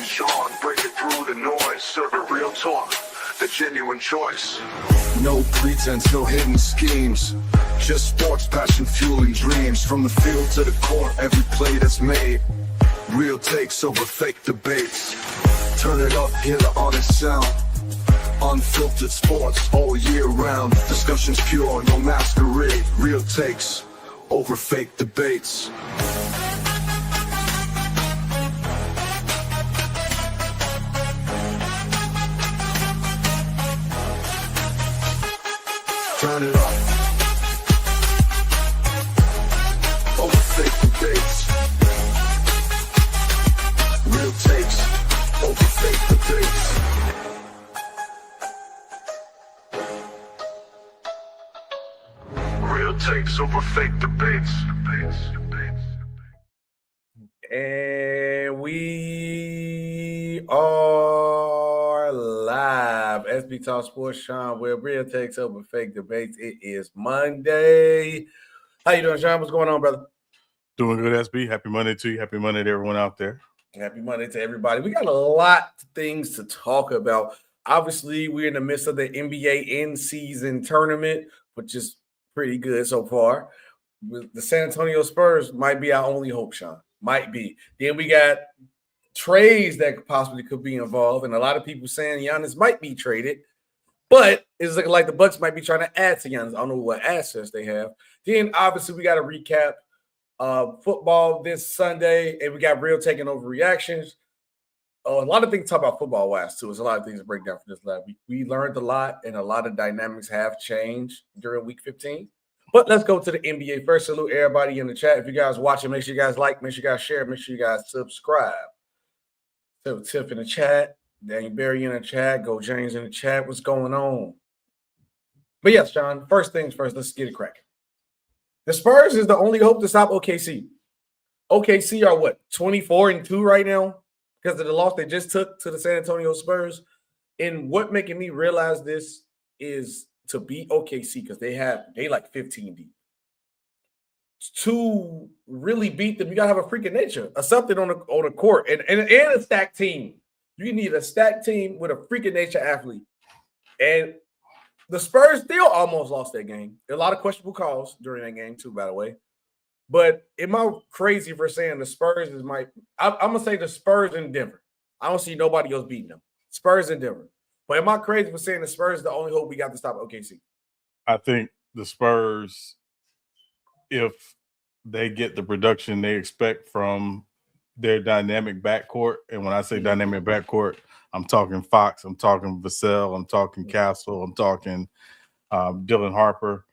Sean, breaking through the noise, serving real talk, the genuine choice. No pretense, no hidden schemes. Just sports, passion, fueling dreams. From the field to the court, every play that's made. Real takes over fake debates. Turn it up, hear the honest sound. Unfiltered sports all year round. Discussions pure, no masquerade. Real takes over fake debates. Turn it up. Over fake debates. Real takes over fake debates. Real takes over fake debates. And we are live. SB Talk Sports, Sean Webb, Real Takes Over Fake Debates. It is Monday. How you doing, Sean? What's going on, brother? Doing good, SB. Happy Monday to you. Happy Monday to everyone out there. Happy Monday to everybody. We got a lot of things to talk about. Obviously, we're in the midst of the NBA in-season tournament, which is pretty good so far. The San Antonio Spurs might be our only hope, Sean. Might be. Then we got trades that possibly could be involved, and a lot of people saying Giannis might be traded, but it's looking like the Bucks might be trying to add to Giannis. I don't know what assets they have. Then obviously we got to recap football this Sunday, and we got real taking over reactions. A lot of things to talk about football wise too. There's a lot of things to break down for this lab. We learned a lot, and a lot of dynamics have changed during Week 15. But let's go to the NBA first. Salute everybody in the chat. If you guys watching, make sure you guys like, make sure you guys share, make sure you guys subscribe. So Tiff in the chat, Daniel Berry in the chat, Go James in the chat. What's going on? But yes, Sean, first things first, let's get it cracking. The Spurs is the only hope to stop OKC. OKC are what, 24-2 right now because of the loss they just took to the San Antonio Spurs. And what making me realize this is to beat OKC because they like 15 deep. To really beat them, you gotta have a freaking nature, or something on the court, and a stacked team. You need a stacked team with a freaking nature athlete. And the Spurs still almost lost that game. A lot of questionable calls during that game too, by the way. But am I crazy for saying the Spurs is I'm gonna say the Spurs in Denver. I don't see nobody else beating them. Spurs in Denver. But am I crazy for saying the Spurs is the only hope we got to stop OKC? I think the Spurs, if they get the production they expect from their dynamic backcourt, and when I say dynamic backcourt, I'm talking Fox, I'm talking Vassell, I'm talking Castle, I'm talking Dylan Harper,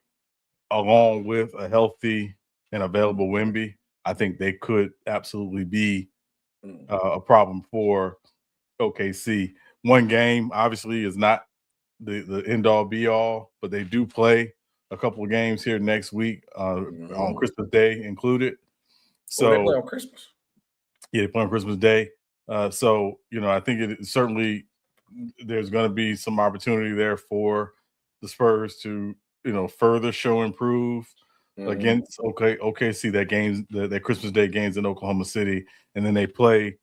along with a healthy and available Wemby, I think they could absolutely be a problem for OKC. One game obviously is not the end-all be-all, but they do play a couple of games here next week on Christmas Day included. So they play on Christmas. Yeah, they play on Christmas Day. So, I think it certainly there's going to be some opportunity there for the Spurs to, further show improve against OKC. That Christmas Day games in Oklahoma City, and then they play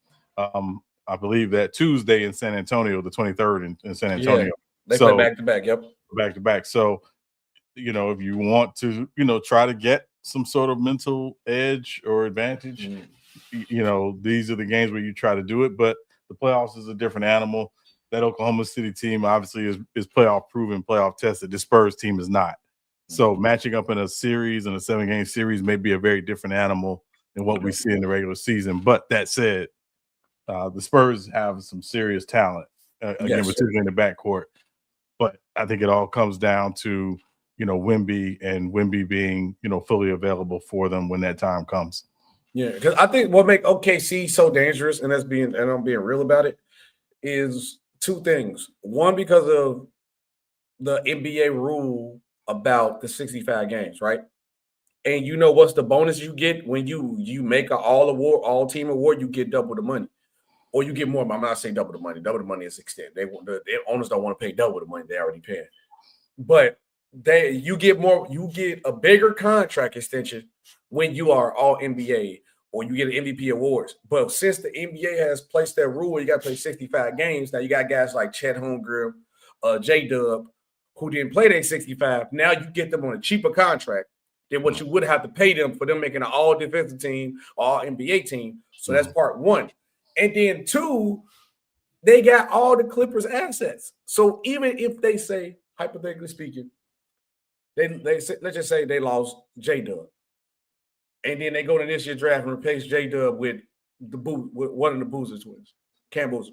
I believe that Tuesday in San Antonio, the 23rd in San Antonio. Yeah, they play back-to-back, yep. Back-to-back. So, if you want to, try to get some sort of mental edge or advantage, these are the games where you try to do it. But the playoffs is a different animal. That Oklahoma City team obviously is playoff proven, playoff tested. The Spurs team is not. So matching up in a series, in a 7-game series, may be a very different animal than what we see in the regular season. But that said, the Spurs have some serious talent, again, particularly in the backcourt. But I think it all comes down to, Wemby being, fully available for them when that time comes. Yeah, because I think what make OKC so dangerous, and I'm being real about it, is two things. One, because of the NBA rule about the 65 games, right? And what's the bonus you get when you make an all-team award? You get double the money. Or you get more, but I'm not saying double the money. Double the money is extent. The owners don't want to pay double the money they already paying. But you get more, you get a bigger contract extension when you are all NBA or you get an MVP awards. But since the NBA has placed that rule, you got to play 65 games. Now you got guys like Chet Holmgren, J-Dub, who didn't play their 65. Now you get them on a cheaper contract than what you would have to pay them for them making an all-defensive team, all-NBA team. So that's part one. And then two, they got all the Clippers assets. So even if they say, hypothetically speaking, they say, let's just say they lost J-Dub. And then they go to this year's draft and replace J-Dub with one of the Boozer twins, Cam Boozer.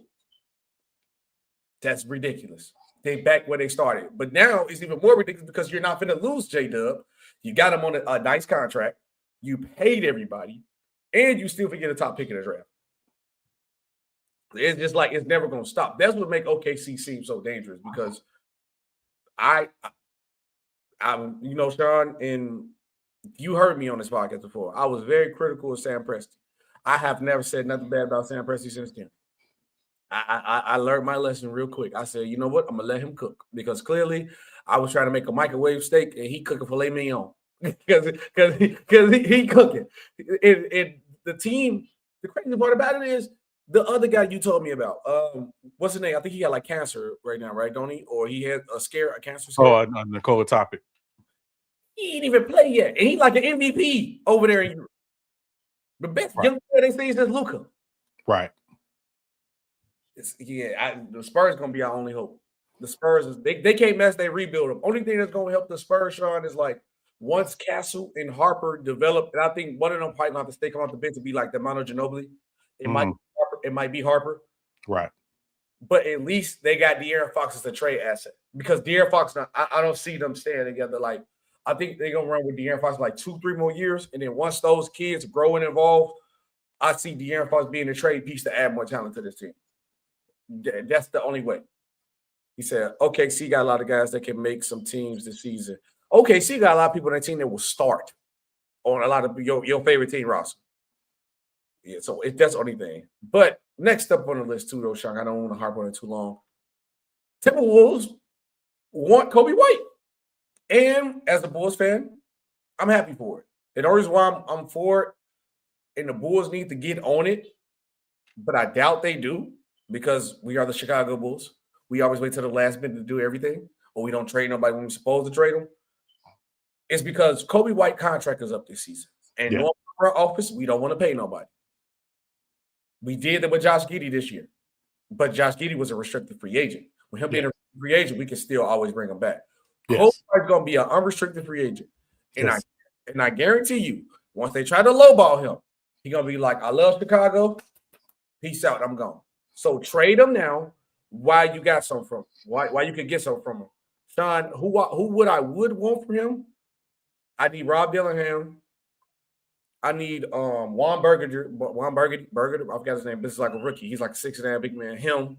That's ridiculous. They back where they started. But now it's even more ridiculous because you're not going to lose J-Dub. You got him on a nice contract. You paid everybody. And you still forget a top pick in the draft. It's just like it's never going to stop. That's what makes OKC seem so dangerous because I you know, Sean, and you heard me on this podcast before. I was very critical of Sam Presti. I have never said nothing bad about Sam Presti since then. I learned my lesson real quick. I said, you know what? I'm going to let him cook because clearly I was trying to make a microwave steak and he cooking filet mignon because he cooking. And the team, the crazy part about it is the other guy you told me about, what's his name? I think he got like cancer right now, right? Don't he? Or he had a cancer scare. Oh, Nikola Topic. He ain't even played yet. And he's like an MVP over there in Europe. The best young player they say is Luka. Right. The Spurs going to be our only hope. The Spurs, they can't mess their rebuild up. Only thing that's going to help the Spurs, Sean, is like once Castle and Harper develop, and I think one of them probably not to stay come off the bench to be like the Manu Ginobili. It might be Harper. Right. But at least they got De'Aaron Fox as a trade asset. Because De'Aaron Fox, I don't see them staying together. Like, I think they're going to run with De'Aaron Fox like 2-3 more years. And then once those kids grow and evolve, I see De'Aaron Fox being a trade piece to add more talent to this team. That's the only way. He said, OKC got a lot of guys that can make some teams this season. OKC got a lot of people on that team that will start on a lot of your favorite team roster. Yeah, so that's the only thing. But next up on the list, too, though, Sean, I don't want to harp on it too long. Timberwolves want Coby White. And as a Bulls fan, I'm happy for it. And the reason why I'm for it, and the Bulls need to get on it, but I doubt they do because we are the Chicago Bulls. We always wait till the last minute to do everything, or we don't trade nobody when we're supposed to trade them. It's because Coby White contract is up this season. And no front office, we don't want to pay nobody. We did that with Josh Giddey this year, but Josh Giddey was a restricted free agent. With him being a free agent, we can still always bring him back. Coby White's going to be an unrestricted free agent. And I guarantee you, once they try to lowball him, he's going to be like, I love Chicago. Peace out. I'm gone. So trade him now while you got some from him. Why you can get some from him. Sean, who would I want from him? I need Rob Dillingham. I need Juan Burgundy. I forgot his name. This is like a rookie. He's like 6'9" big man. Him.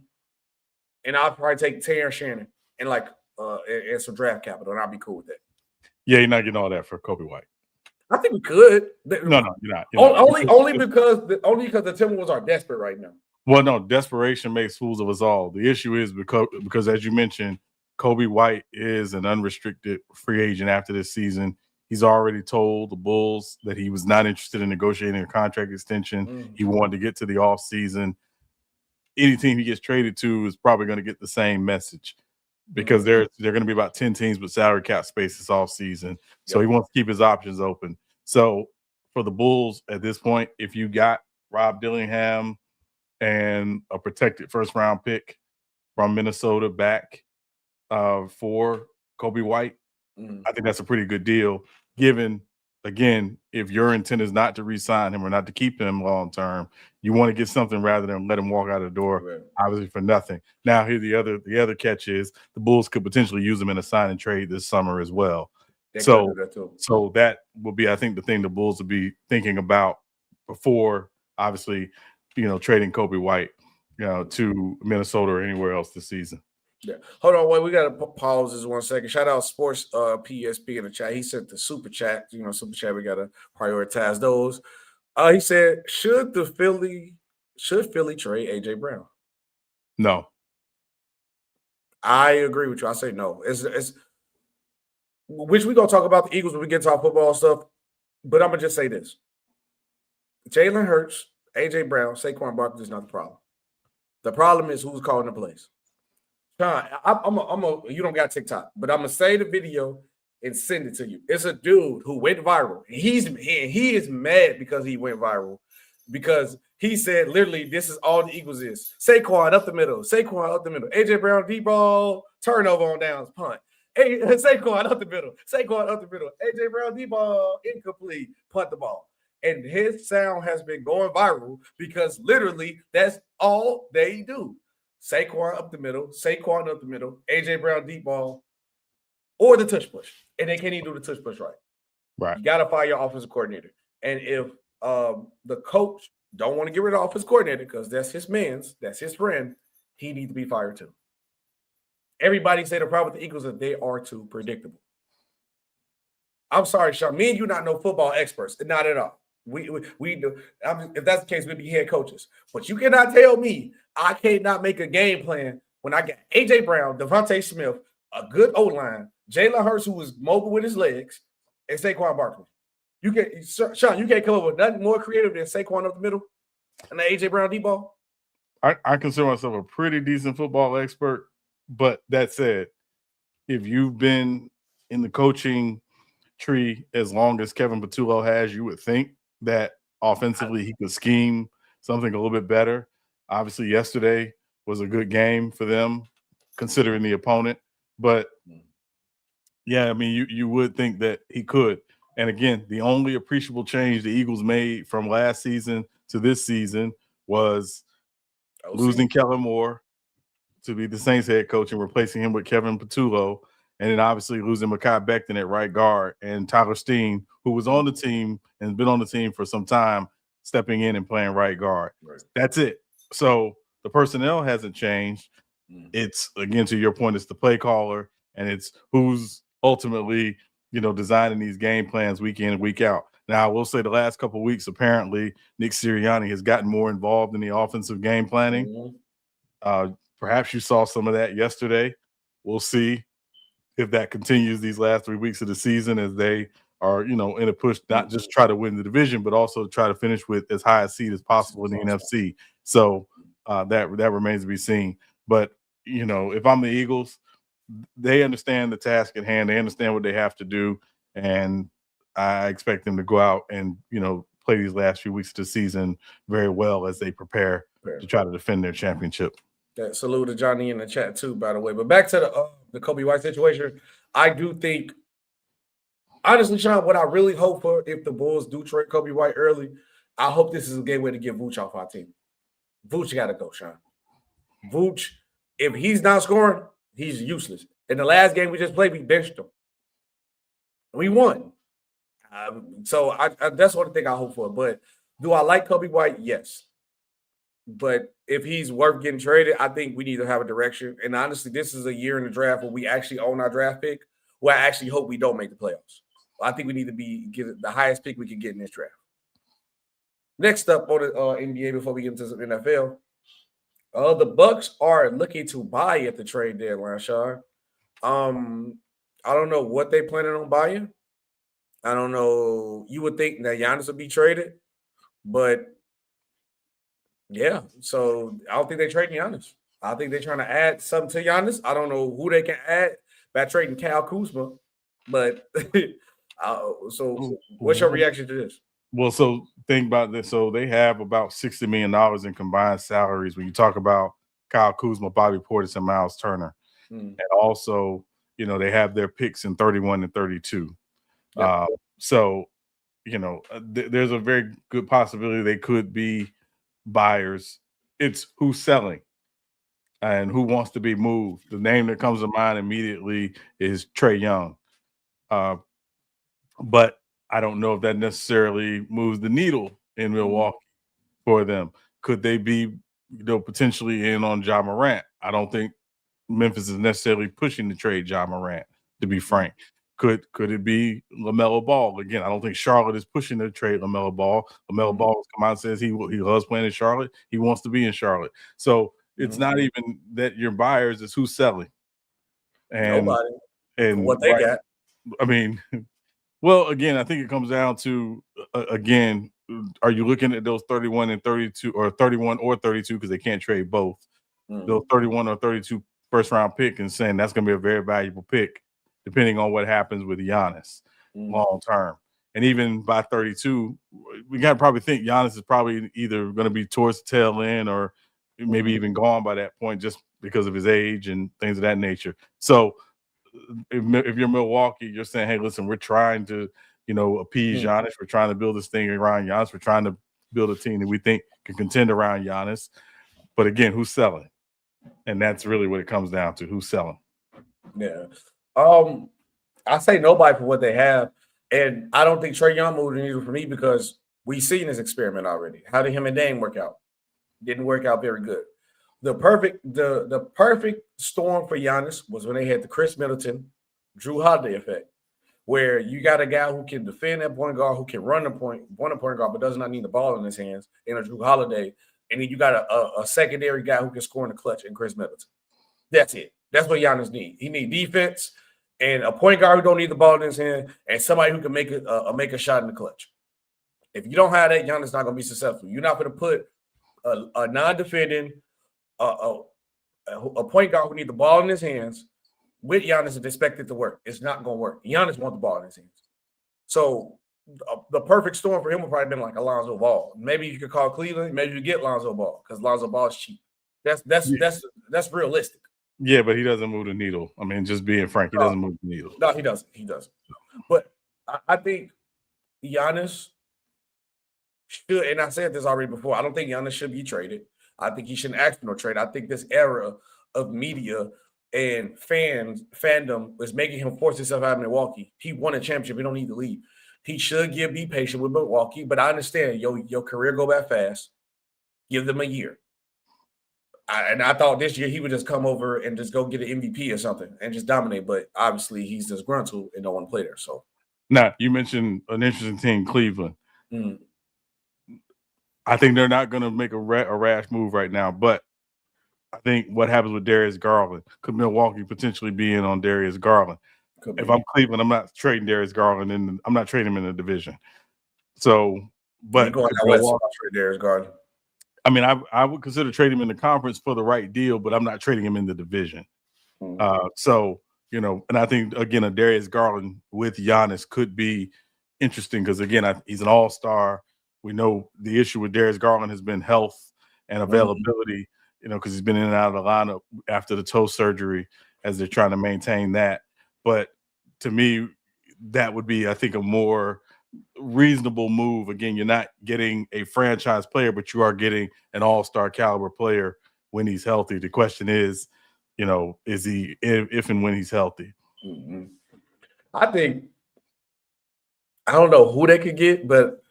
And I'll probably take Terrence Shannon and like and some draft capital, and I'll be cool with that. Yeah, you're not getting all that for Coby White. I think we could. No, you're not. Only because the Timberwolves are desperate right now. Well, no, desperation makes fools of us all. The issue is because as you mentioned, Coby White is an unrestricted free agent after this season. He's already told the Bulls that he was not interested in negotiating a contract extension. He wanted to get to the offseason. Any team he gets traded to is probably going to get the same message because they're going to be about 10 teams with salary cap space this offseason. So he wants to keep his options open. So for the Bulls at this point, if you got Rob Dillingham and a protected first-round pick from Minnesota back for Coby White, I think that's a pretty good deal, given, again, if your intent is not to re-sign him or not to keep him long-term, you want to get something rather than let him walk out the door, obviously, for nothing. Now, here the other catch is the Bulls could potentially use him in a sign and trade this summer as well. So that will be, I think, the thing the Bulls will be thinking about before, obviously, trading Coby White, to Minnesota or anywhere else this season. Yeah. Hold on, wait. We got to pause this 1 second. Shout out Sports PSP in the chat. He sent the super chat. Super chat, we got to prioritize those. He said, should Philly trade AJ Brown? No. I agree with you. I say no. It's which we're going to talk about the Eagles when we get to our football stuff. But I'm going to just say this. Jalen Hurts, AJ Brown, Saquon Barkley is not the problem. The problem is who's calling the plays. Sean, you don't got TikTok, but I'm gonna say the video and send it to you. It's a dude who went viral. He is mad because he went viral because he said literally this is all the Eagles is. Saquon up the middle, Saquon up the middle, AJ Brown deep ball, turnover on downs, punt. Hey, Saquon up the middle, Saquon up the middle, AJ Brown deep ball, incomplete, punt the ball. And his sound has been going viral because literally that's all they do. Saquon up the middle, AJ Brown deep ball, or the tush push. And they can't even do the tush push right. Right. You got to fire your offensive coordinator. And if the coach don't want to get rid of offensive coordinator because that's his friend, he needs to be fired too. Everybody say the problem with the Eagles is they are too predictable. I'm sorry, Sean. Me and you not no football experts. Not at all. We do. If that's the case, we'd be head coaches. But you cannot tell me I cannot make a game plan when I got AJ Brown, Devontae Smith, a good O-line, Jalen Hurts, who was mobile with his legs, and Saquon Barkley. Sean, you can't come up with nothing more creative than Saquon up the middle and the AJ Brown deep ball. I consider myself a pretty decent football expert, but that said, if you've been in the coaching tree as long as Kevin Patullo has, you would think that offensively he could scheme something a little bit better. Obviously, yesterday was a good game for them, considering the opponent. But yeah, I mean, you would think that he could. And again, the only appreciable change the Eagles made from last season to this season was losing Kellen Moore to be the Saints head coach and replacing him with Kevin Patullo. And then obviously losing Mekhi Becton at right guard and Tyler Steen, who was on the team and been on the team for some time, stepping in and playing right guard. Right. That's it. So the personnel hasn't changed. It's, again, to your point, it's the play caller and it's who's ultimately, designing these game plans week in and week out. Now, I will say the last couple of weeks, apparently, Nick Sirianni has gotten more involved in the offensive game planning. Perhaps you saw some of that yesterday. We'll see if that continues these last 3 weeks of the season as they are, in a push, not just try to win the division, but also try to finish with as high a seed as possible in the NFC. So that remains to be seen. But, if I'm the Eagles, they understand the task at hand. They understand what they have to do. And I expect them to go out and, play these last few weeks of the season very well as they prepare to try to defend their championship. Yeah, salute to Johnny in the chat too, by the way. But back to the Kobe White situation, I do think, honestly, Sean, what I really hope for if the Bulls do trade Kobe White early, I hope this is a gateway to get Vooch off our team. Vooch got to go, Sean. Vooch, if he's not scoring, he's useless. In the last game we just played, we benched him. We won. So that's one thing I hope for. But do I like Kobe White? Yes. But if he's worth getting traded, I think we need to have a direction. And honestly, this is a year in the draft where we actually own our draft pick, where I actually hope we don't make the playoffs. I think we need to get the highest pick we can get in this draft. Next up on the NBA before we get into the NFL, the Bucks are looking to buy at the trade deadline, Sean. I don't know what they planning on buying. I don't know. You would think that Giannis would be traded, but yeah. So I don't think they're trading Giannis. I think they're trying to add something to Giannis. I don't know who they can add by trading Kyle Kuzma, but so what's your reaction to this? Well, so think about this. So they have about $60 million in combined salaries when you talk about Kyle Kuzma, Bobby Portis, and Miles Turner. And also, they have their picks in 31 and 32. Yep. So, there's a very good possibility they could be buyers. It's who's selling and who wants to be moved. The name that comes to mind immediately is Trae Young. But I don't know if that necessarily moves the needle in Milwaukee for them. Could they be, potentially in on Ja Morant? I don't think Memphis is necessarily pushing to trade Ja Morant, to be frank. Could it be LaMelo Ball? Again, I don't think Charlotte is pushing to trade LaMelo Ball. LaMelo Ball has come out and says he loves playing in Charlotte. He wants to be in Charlotte. So it's not even that your buyers, is who's selling. And, nobody. And what they got. I mean, well, again, I think it comes down to, again, are you looking at those 31 and 32 or 31 or 32 because they can't trade both? Those 31 or 32 first round pick and saying that's going to be a very valuable pick, depending on what happens with Giannis long term. And even by 32, we got to probably think Giannis is probably either going to be towards the tail end or maybe even gone by that point just because of his age and things of that nature. So if you're Milwaukee, you're saying, hey, listen, we're trying to, appease Giannis. We're trying to build this thing around Giannis. We're trying to build a team that we think can contend around Giannis. But again, who's selling? And that's really what it comes down to. Who's selling? Yeah. I say nobody for what they have. And I don't think Trae Young moved the needle for me because we've seen this experiment already. How did him and Dame work out? Didn't work out very good. The perfect storm for Giannis was when they had the Chris Middleton, Drew Holiday effect, where you got a guy who can defend that point guard, who can run the point guard, but does not need the ball in his hands, and a Drew Holiday. And then you got a secondary guy who can score in the clutch in Chris Middleton. That's it. That's what Giannis needs. He needs defense and a point guard who don't need the ball in his hand and somebody who can make a shot in the clutch. If you don't have that, Giannis not going to be successful. You're not going to put a non-defending, a point guard who need the ball in his hands with Giannis and expect it to work. It's not going to work. Giannis wants the ball in his hands. So the perfect storm for him would probably been like Alonzo Ball. Maybe you could call Cleveland. Maybe you get Lonzo Ball because Lonzo Ball is cheap. That's realistic. Yeah, but he doesn't move the needle. I mean, just being frank, he doesn't move the needle. No, he doesn't. He doesn't. But I think Giannis should, and I said this already before, I don't think Giannis should be traded. I think he shouldn't ask for no trade. I think this era of media and fandom is making him force himself out of Milwaukee. He won a championship. He don't need to leave. He should be patient with Milwaukee, but I understand your career go back fast. Give them a year. I thought this year he would just come over and just go get an MVP or something and just dominate, but obviously he's disgruntled and don't want to play there. So now you mentioned an interesting team, Cleveland. I think they're not going to make a rash move right now, but I think what happens with Darius Garland could Milwaukee potentially be in on Darius Garland. If I'm Cleveland, I'm not trading Darius Garland and I'm not trading him in the division. So, but going out west, trade Darius Garland. I mean, I would consider trading him in the conference for the right deal, but I'm not trading him in the division. So, and I think, again, a Darius Garland with Giannis could be interesting because, again, he's an all-star. We know the issue with Darius Garland has been health and availability, because he's been in and out of the lineup after the toe surgery as they're trying to maintain that. But to me, that would be, I think, a more reasonable move. Again, you're not getting a franchise player, but you are getting an all-star caliber player when he's healthy. The question is, is he if and when he's healthy? I don't know who they could get, but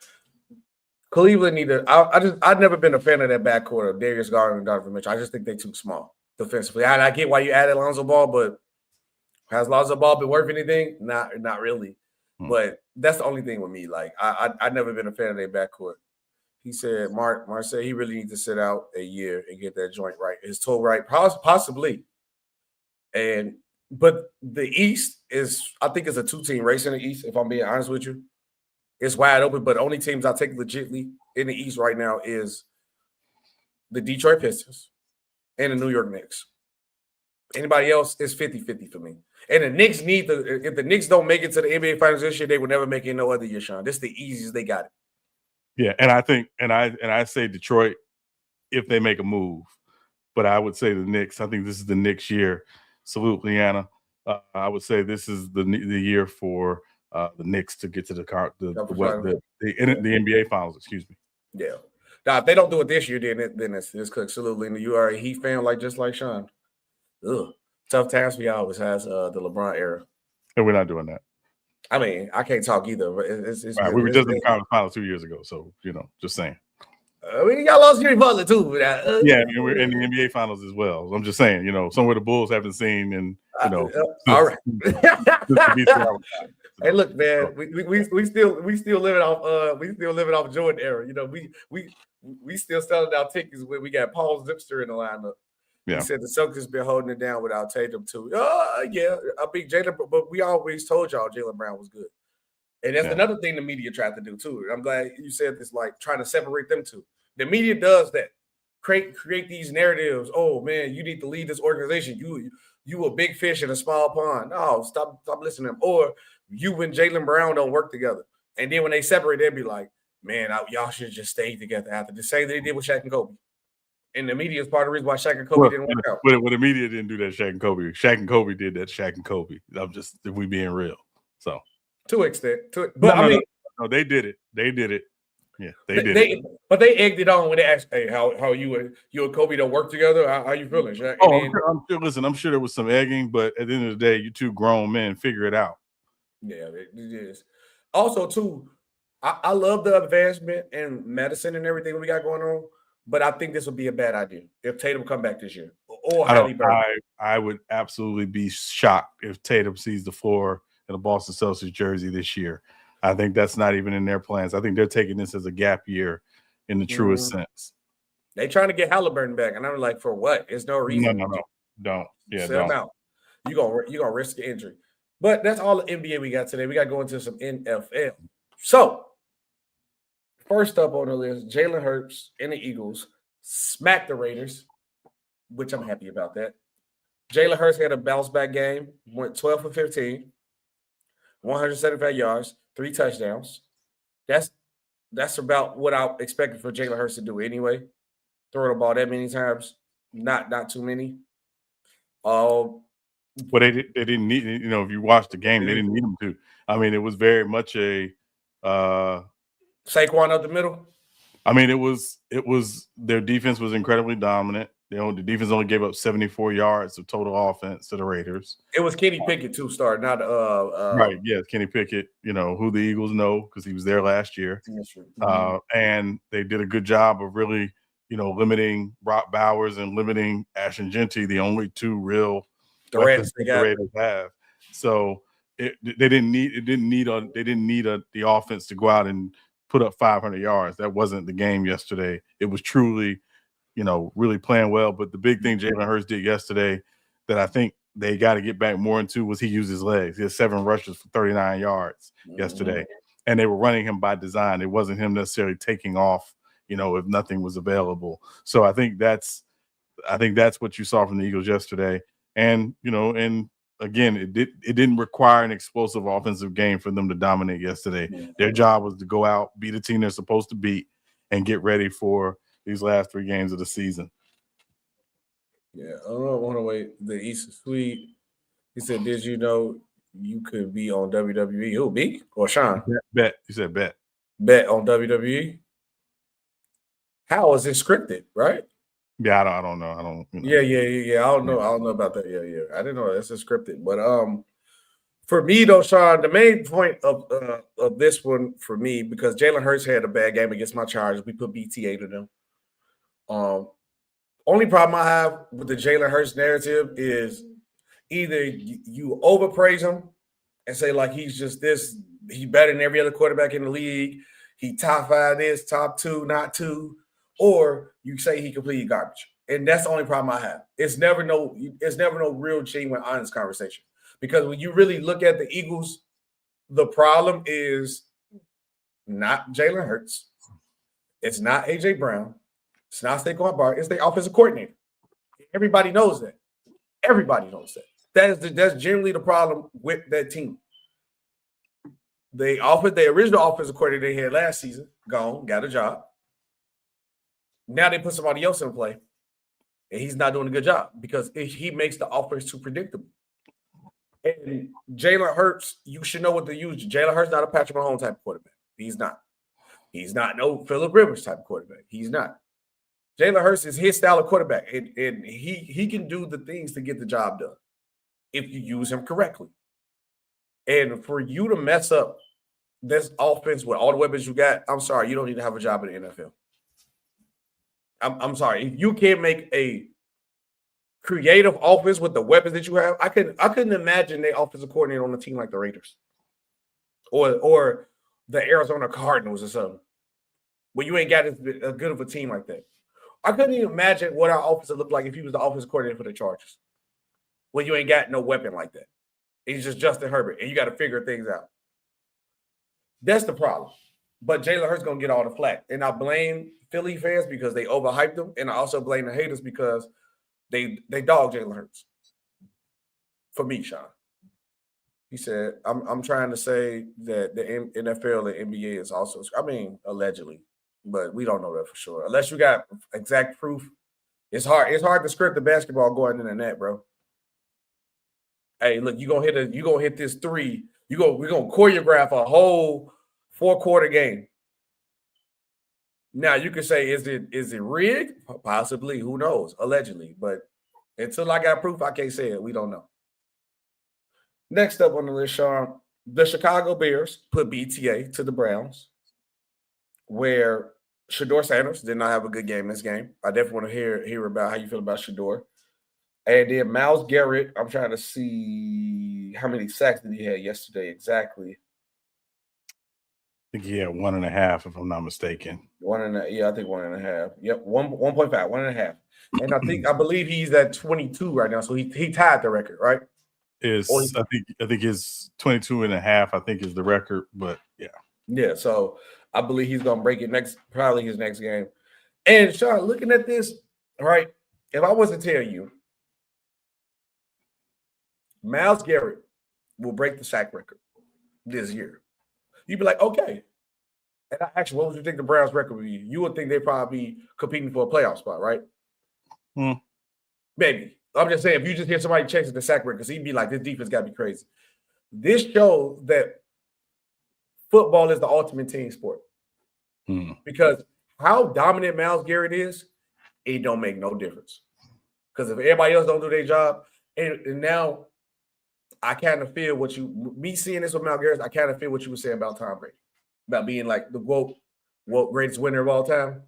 Cleveland neither. I've never been a fan of that backcourt of Darius Garland and Donovan Mitchell. I just think they're too small defensively. I get why you added Lonzo Ball, but has Lonzo Ball been worth anything? Not really. But that's the only thing with me. Like I've never been a fan of their backcourt. He said Mark said he really needs to sit out a year and get that joint right, his toe right, possibly. But the East I think it's a 2-team race in the East. If I'm being honest with you, it's wide open. But the only teams I take legitly in the East right now is the Detroit Pistons and the New York Knicks. Anybody else is 50-50 for me. And the Knicks if the Knicks don't make it to the NBA Finals this year, they will never make it no other year, Sean. This is the easiest they got it. Yeah, and I think, and I say Detroit if they make a move, but I would say the Knicks. I think this is the Knicks year. Salute, Leanna. I would say this is the year for the Knicks to get to the NBA Finals. Excuse me. Yeah. Now, if they don't do it this year, then it's cooked. Salute, Leanna. You are a Heat fan, just like Sean. Ugh. Tough times we always has the LeBron era. And we're not doing that. I mean, I can't talk either. But right, we were just in the conference final 2 years ago, so just saying. Y'all lost Jimmy Butler too. Yeah, I mean, we're in the NBA Finals as well. I'm just saying, somewhere the Bulls haven't seen, and all right. Hey, look, man, we still living off Jordan era. We still selling out tickets when we got Paul Zipster in the lineup. Yeah. He said the Celtics been holding it down without Tatum too. Yeah, I think Jaylen, but we always told y'all Jaylen Brown was good. And that's another thing the media tried to do too. I'm glad you said this, like trying to separate them two. The media does that. Create these narratives. Oh man, you need to lead this organization. You a big fish in a small pond. No, stop listening to them. Or you and Jaylen Brown don't work together. And then when they separate, they'll be like, man, y'all should just stay together after the same they did with Shaq and Kobe. And the media is part of the reason why Shaq and Kobe didn't work out. Well, the media didn't do that. Shaq and Kobe. Shaq and Kobe did that. Shaq and Kobe. I'm just, if we being real. So to an extent, but no, they did it. They did it. Yeah, they did it. But they egged it on when they asked, "Hey, how you and Kobe don't work together? How you feeling, Shaq?" I'm sure there was some egging, but at the end of the day, you two grown men figure it out. Yeah, it is. Also, too, I love the advancement in medicine and everything we got going on. But I think this would be a bad idea if Tatum come back this year. Or I would absolutely be shocked if Tatum sees the floor in a Boston Celtics jersey this year. I think that's not even in their plans. I think they're taking this as a gap year in the truest sense. They trying to get Halliburton back, and I'm like, for what? There's no reason. No, don't. Yeah, sell him out. You gonna risk the injury. But that's all the NBA we got today. We got to go into some NFL. So. First up on the list, Jalen Hurts and the Eagles smacked the Raiders, which I'm happy about that. Jalen Hurts had a bounce-back game, went 12 for 15, 175 yards, 3 touchdowns. That's about what I expected for Jalen Hurts to do anyway. Throw the ball that many times, not too many. Well, they didn't need, if you watch the game, they didn't need him to. I mean, it was very much a Saquon up the middle. I mean, it was their defense was incredibly dominant. The defense only gave up 74 yards of total offense to the Raiders. It was Kenny Pickett too, starting not right. Yeah, Kenny Pickett. Who the Eagles know because he was there last year. And they did a good job of really, limiting Brock Bowers and limiting Ashton Genty, the only two real threats the Raiders have. So they didn't need the offense to go out and put up 500 yards. That wasn't the game yesterday. It was truly, really playing well. But the big thing Jalen Hurts did yesterday that I think they got to get back more into was he used his legs. He had 7 rushes for 39 yards yesterday. And they were running him by design. It wasn't him necessarily taking off, if nothing was available. So I think that's what you saw from the Eagles yesterday. And, again, it didn't require an explosive offensive game for them to dominate yesterday. Their job was to go out, beat a team they're supposed to beat, and get ready for these last 3 games of the season. Yeah, I don't want to wait. The East Sweet, he said, did you know you could be on WWE? Who, me or Sean? Bet. You said bet. Bet on WWE? How is it scripted, right? Yeah, I don't know. I don't. Yeah. I don't know. I don't know about that. Yeah. I didn't know that's scripted. But for me though, Sean, the main point of this one for me, because Jalen Hurts had a bad game against my Chargers, we put BTA to them. Only problem I have with the Jalen Hurts narrative is either you overpraise him and say like he's just this, he better than every other quarterback in the league. He top 5 this, top 2, not 2. Or you say he completely garbage. And that's the only problem I have. It's never no real genuine, honest conversation. Because when you really look at the Eagles, the problem is not Jalen Hurts. It's not A.J. Brown. It's not Saquon Barkley. It's the offensive coordinator. Everybody knows that. Everybody knows that. That's generally the problem with that team. The original offensive coordinator they had last season, gone, got a job. Now they put somebody else in play, and he's not doing a good job because he makes the offense too predictable. And Jalen Hurts, you should know what to use. Jalen Hurts not a Patrick Mahomes type of quarterback. He's not. He's not no Phillip Rivers type of quarterback. He's not. Jalen Hurts is his style of quarterback, and he can do the things to get the job done if you use him correctly. And for you to mess up this offense with all the weapons you got, I'm sorry, you don't need to have a job in the NFL. I'm sorry. If you can't make a creative offense with the weapons that you have, I couldn't imagine the offensive coordinator on a team like the Raiders or the Arizona Cardinals or something. Where you ain't got as good of a team like that. I couldn't even imagine what our offense would look like if he was the offensive coordinator for the Chargers. When you ain't got no weapon like that. He's just Justin Herbert, and you got to figure things out. That's the problem. But Jalen Hurts gonna get all the flack, and I blame Philly fans because they overhyped him, and I also blame the haters because they dog Jalen Hurts. For me, Sean, he said, "I'm trying to say that the NFL and NBA is also. I mean, allegedly, but we don't know that for sure. Unless you got exact proof, it's hard. It's hard to script the basketball going in the net, bro. Hey, look, you gonna hit this three. We're gonna choreograph a whole 4-quarter game. Now you can say, is it rigged? Possibly, who knows? Allegedly, but until I got proof, I can't say it. We don't know. Next up on the list, Sean, the Chicago Bears put BTA to the Browns, where Shador Sanders did not have a good game this game. I definitely want to hear about how you feel about Shador. And then Myles Garrett, I'm trying to see how many sacks did he have yesterday exactly. I think he had 1.5, if I'm not mistaken. I think 1.5. Yep, 1.5, 1.5. And I believe he's at 22 right now. So he tied the record, right? I think his 22.5, I think, is the record, but yeah. Yeah, so I believe he's gonna break it probably his next game. And Sean, looking at this, all right, if I was to tell you Myles Garrett will break the sack record this year, you'd be like, okay. And I asked you, what would you think the Browns record would be? You would think they'd probably be competing for a playoff spot, right? Maybe. I'm just saying, if you just hear somebody checks the sack record, he'd be like, this defense got to be crazy. This shows that football is the ultimate team sport. Because how dominant Myles Garrett is, it don't make no difference. Because if everybody else don't do their job, and now I kind of feel me seeing this with Myles Garrett, I kind of feel what you were saying about Tom Brady, about being like the greatest winner of all time.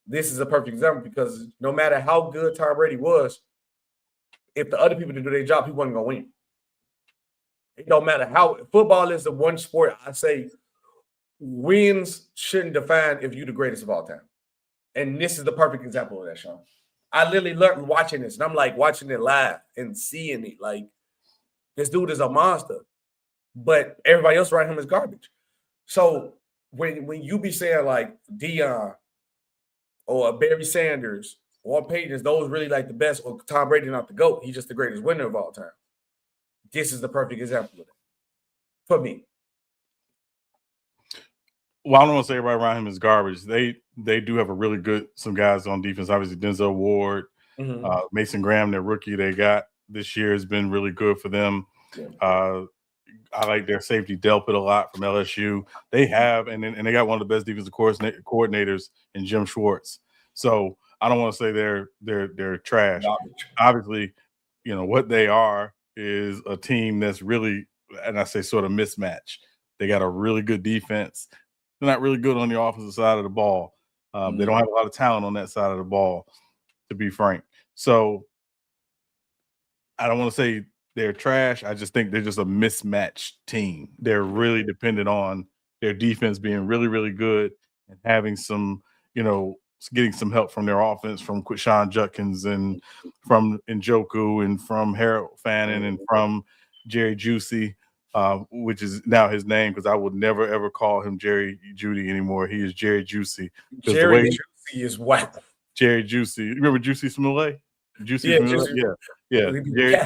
This is a perfect example because no matter how good Tom Brady was, if the other people didn't do their job, he wasn't going to win. It don't matter how football is the one sport I say wins shouldn't define if you're the greatest of all time. And this is the perfect example of that, Sean. I literally learned watching this, and I'm like watching it live and seeing it. Like, this dude is a monster, but everybody else around him is garbage. So when you be saying like Deion or Barry Sanders or Peyton, is those really like the best, or Tom Brady not the GOAT, he's just the greatest winner of all time. This is the perfect example of it for me. Well, I don't want to say everybody around him is garbage. They do have a really good some guys on defense. Obviously, Denzel Ward, Mason Graham, their rookie they got this year has been really good for them. Yeah. I like their safety Delpit a lot from LSU. They have, and they got one of the best defensive coordinators in Jim Schwartz. So I don't want to say they're trash. Obviously, what they are is a team that's really, and I say sort of mismatched. They got a really good defense. They're not really good on the offensive side of the ball. They don't have a lot of talent on that side of the ball, to be frank. So I don't want to say they're trash. I just think they're just a mismatched team. They're really dependent on their defense being really, really good and having some, getting some help from their offense, from Quinshon Judkins and from Njoku and from Harold Fannin and from Jerry Juicy, which is now his name because I would never, ever call him Jerry Judy anymore. He is Jerry Juicy. Jerry Juicy is whack. Jerry Juicy. You remember Juicy Smollett? Yeah.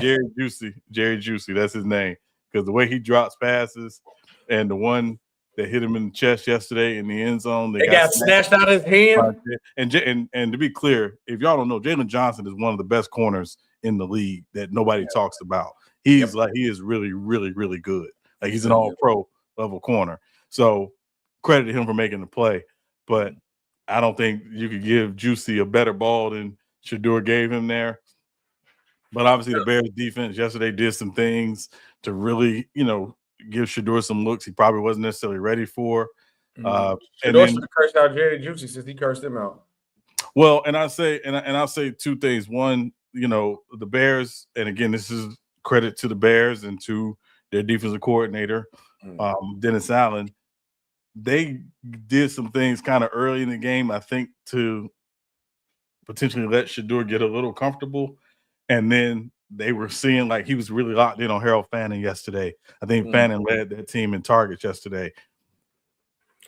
Jerry Juicy. That's his name. Because the way he drops passes and the one that hit him in the chest yesterday in the end zone, they got snatched out of his hand. And to be clear, if y'all don't know, Jalen Johnson is one of the best corners in the league that nobody talks about. He is really, really, really good. Like he's an all-pro level corner. So credit to him for making the play. But I don't think you could give Juicy a better ball than Shador gave him there. But obviously the Bears defense yesterday did some things to really, give Shador some looks he probably wasn't necessarily ready for. Shador should have cursed out Jerry Juicy since he cursed him out. Well, and I'll say two things. One, the Bears, and again, this is credit to the Bears and to their defensive coordinator, Dennis Allen. They did some things kind of early in the game, I think, to potentially let Shador get a little comfortable. And then they were seeing like he was really locked in on Harold Fannin yesterday. I think Fannin led that team in targets yesterday.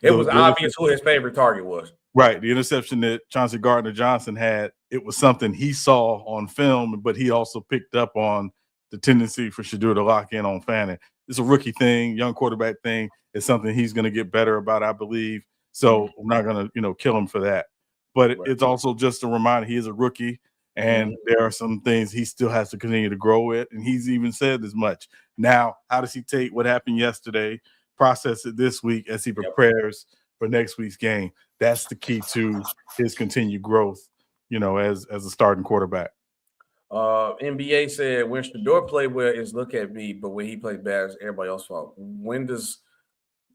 It was obvious who his favorite target was. Right. The interception that Chauncey Gardner-Johnson had, it was something he saw on film, but he also picked up on the tendency for Shedeur to lock in on Fannin. It's a rookie thing, young quarterback thing. It's something he's going to get better about, I believe. So I'm not going to, kill him for that. But it's also just a reminder he is a rookie, and there are some things he still has to continue to grow with. And he's even said as much. Now, how does he take what happened yesterday, process it this week as he prepares for next week's game? That's the key to his continued growth, as a starting quarterback. NBA said when Shedeur played well, it's look at me, but when he played bad, it's everybody else's fault. When does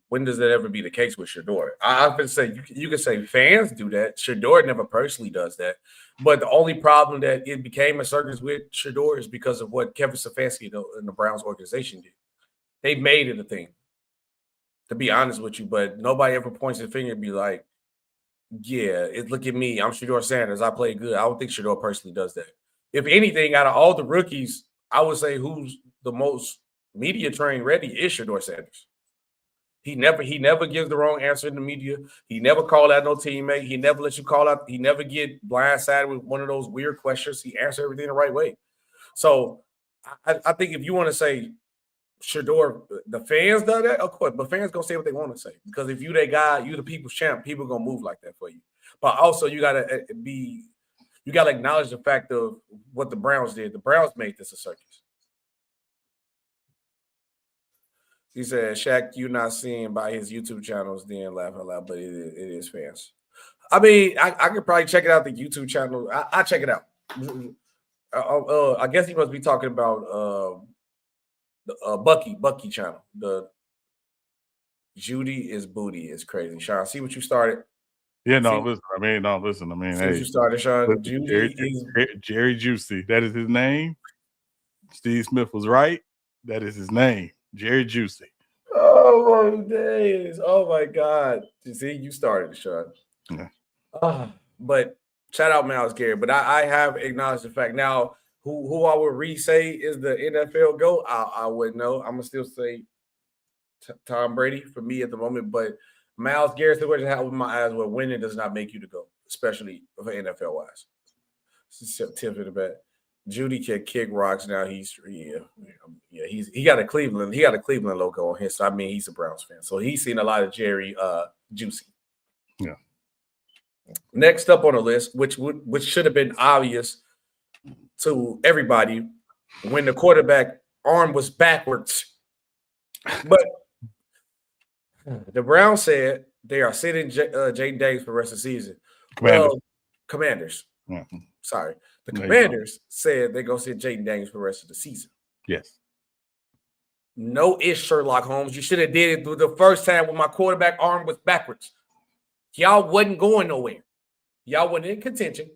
that ever be the case with Shedeur? I've been saying you can say fans do that. Shedeur never personally does that. But the only problem that it became a circus with Shedeur is because of what Kevin Stefanski and the Browns organization did. They made it a thing, to be honest with you. But nobody ever points their finger and be like, yeah, look at me. I'm Shedeur Sanders. I play good. I don't think Shedeur personally does that. If anything, out of all the rookies, I would say who's the most media trained ready is Shedeur Sanders. He never gives the wrong answer in the media. He never called out no teammate. He never lets you call out. He never get blindsided with one of those weird questions. He answered everything the right way. So I think if you want to say Shedeur, the fans do that, of course, but fans gonna say what they want to say, because if you that guy, you the people's champ, people gonna move like that for you. But also you gotta acknowledge the fact of what the Browns did. The Browns made this a circus. He said, Shaq, you not seeing by his YouTube channels, then laugh out loud, but it is fans. I mean, I could probably check it out, the YouTube channel. I check it out. I guess he must be talking about the Bucky channel. The Judy is booty is crazy. Sean, see what you started? Yeah, listen. I mean, see what you started, Sean. Jerry Juicy. That is his name. Steve Smith was right. That is his name. Jerry Juicy. Oh my days. Oh my God. See, you started, Sean. Yeah. But shout out Myles Garrett. But I have acknowledged the fact. Now, who I would re-say is the NFL GOAT, I wouldn't know. I'm gonna still say Tom Brady for me at the moment. But Myles Garrett's the question I have with my eyes where winning does not make you the GOAT, especially for NFL wise. Tip of the bet. Judy can kick rocks now. He got a Cleveland logo on his. So I mean, he's a Browns fan, so he's seen a lot of Jerry Juicy. Yeah. Next up on the list, which should have been obvious to everybody, when the quarterback arm was backwards, but the Browns said they are sitting Jaden Daniels for the rest of the season. Commanders. Mm-hmm. Sorry. The Commanders said they're going to sit Jaden Daniels for the rest of the season. Yes. No ish, Sherlock Holmes. You should have did it the first time when my quarterback arm was backwards. Y'all wasn't going nowhere. Y'all wasn't in contention.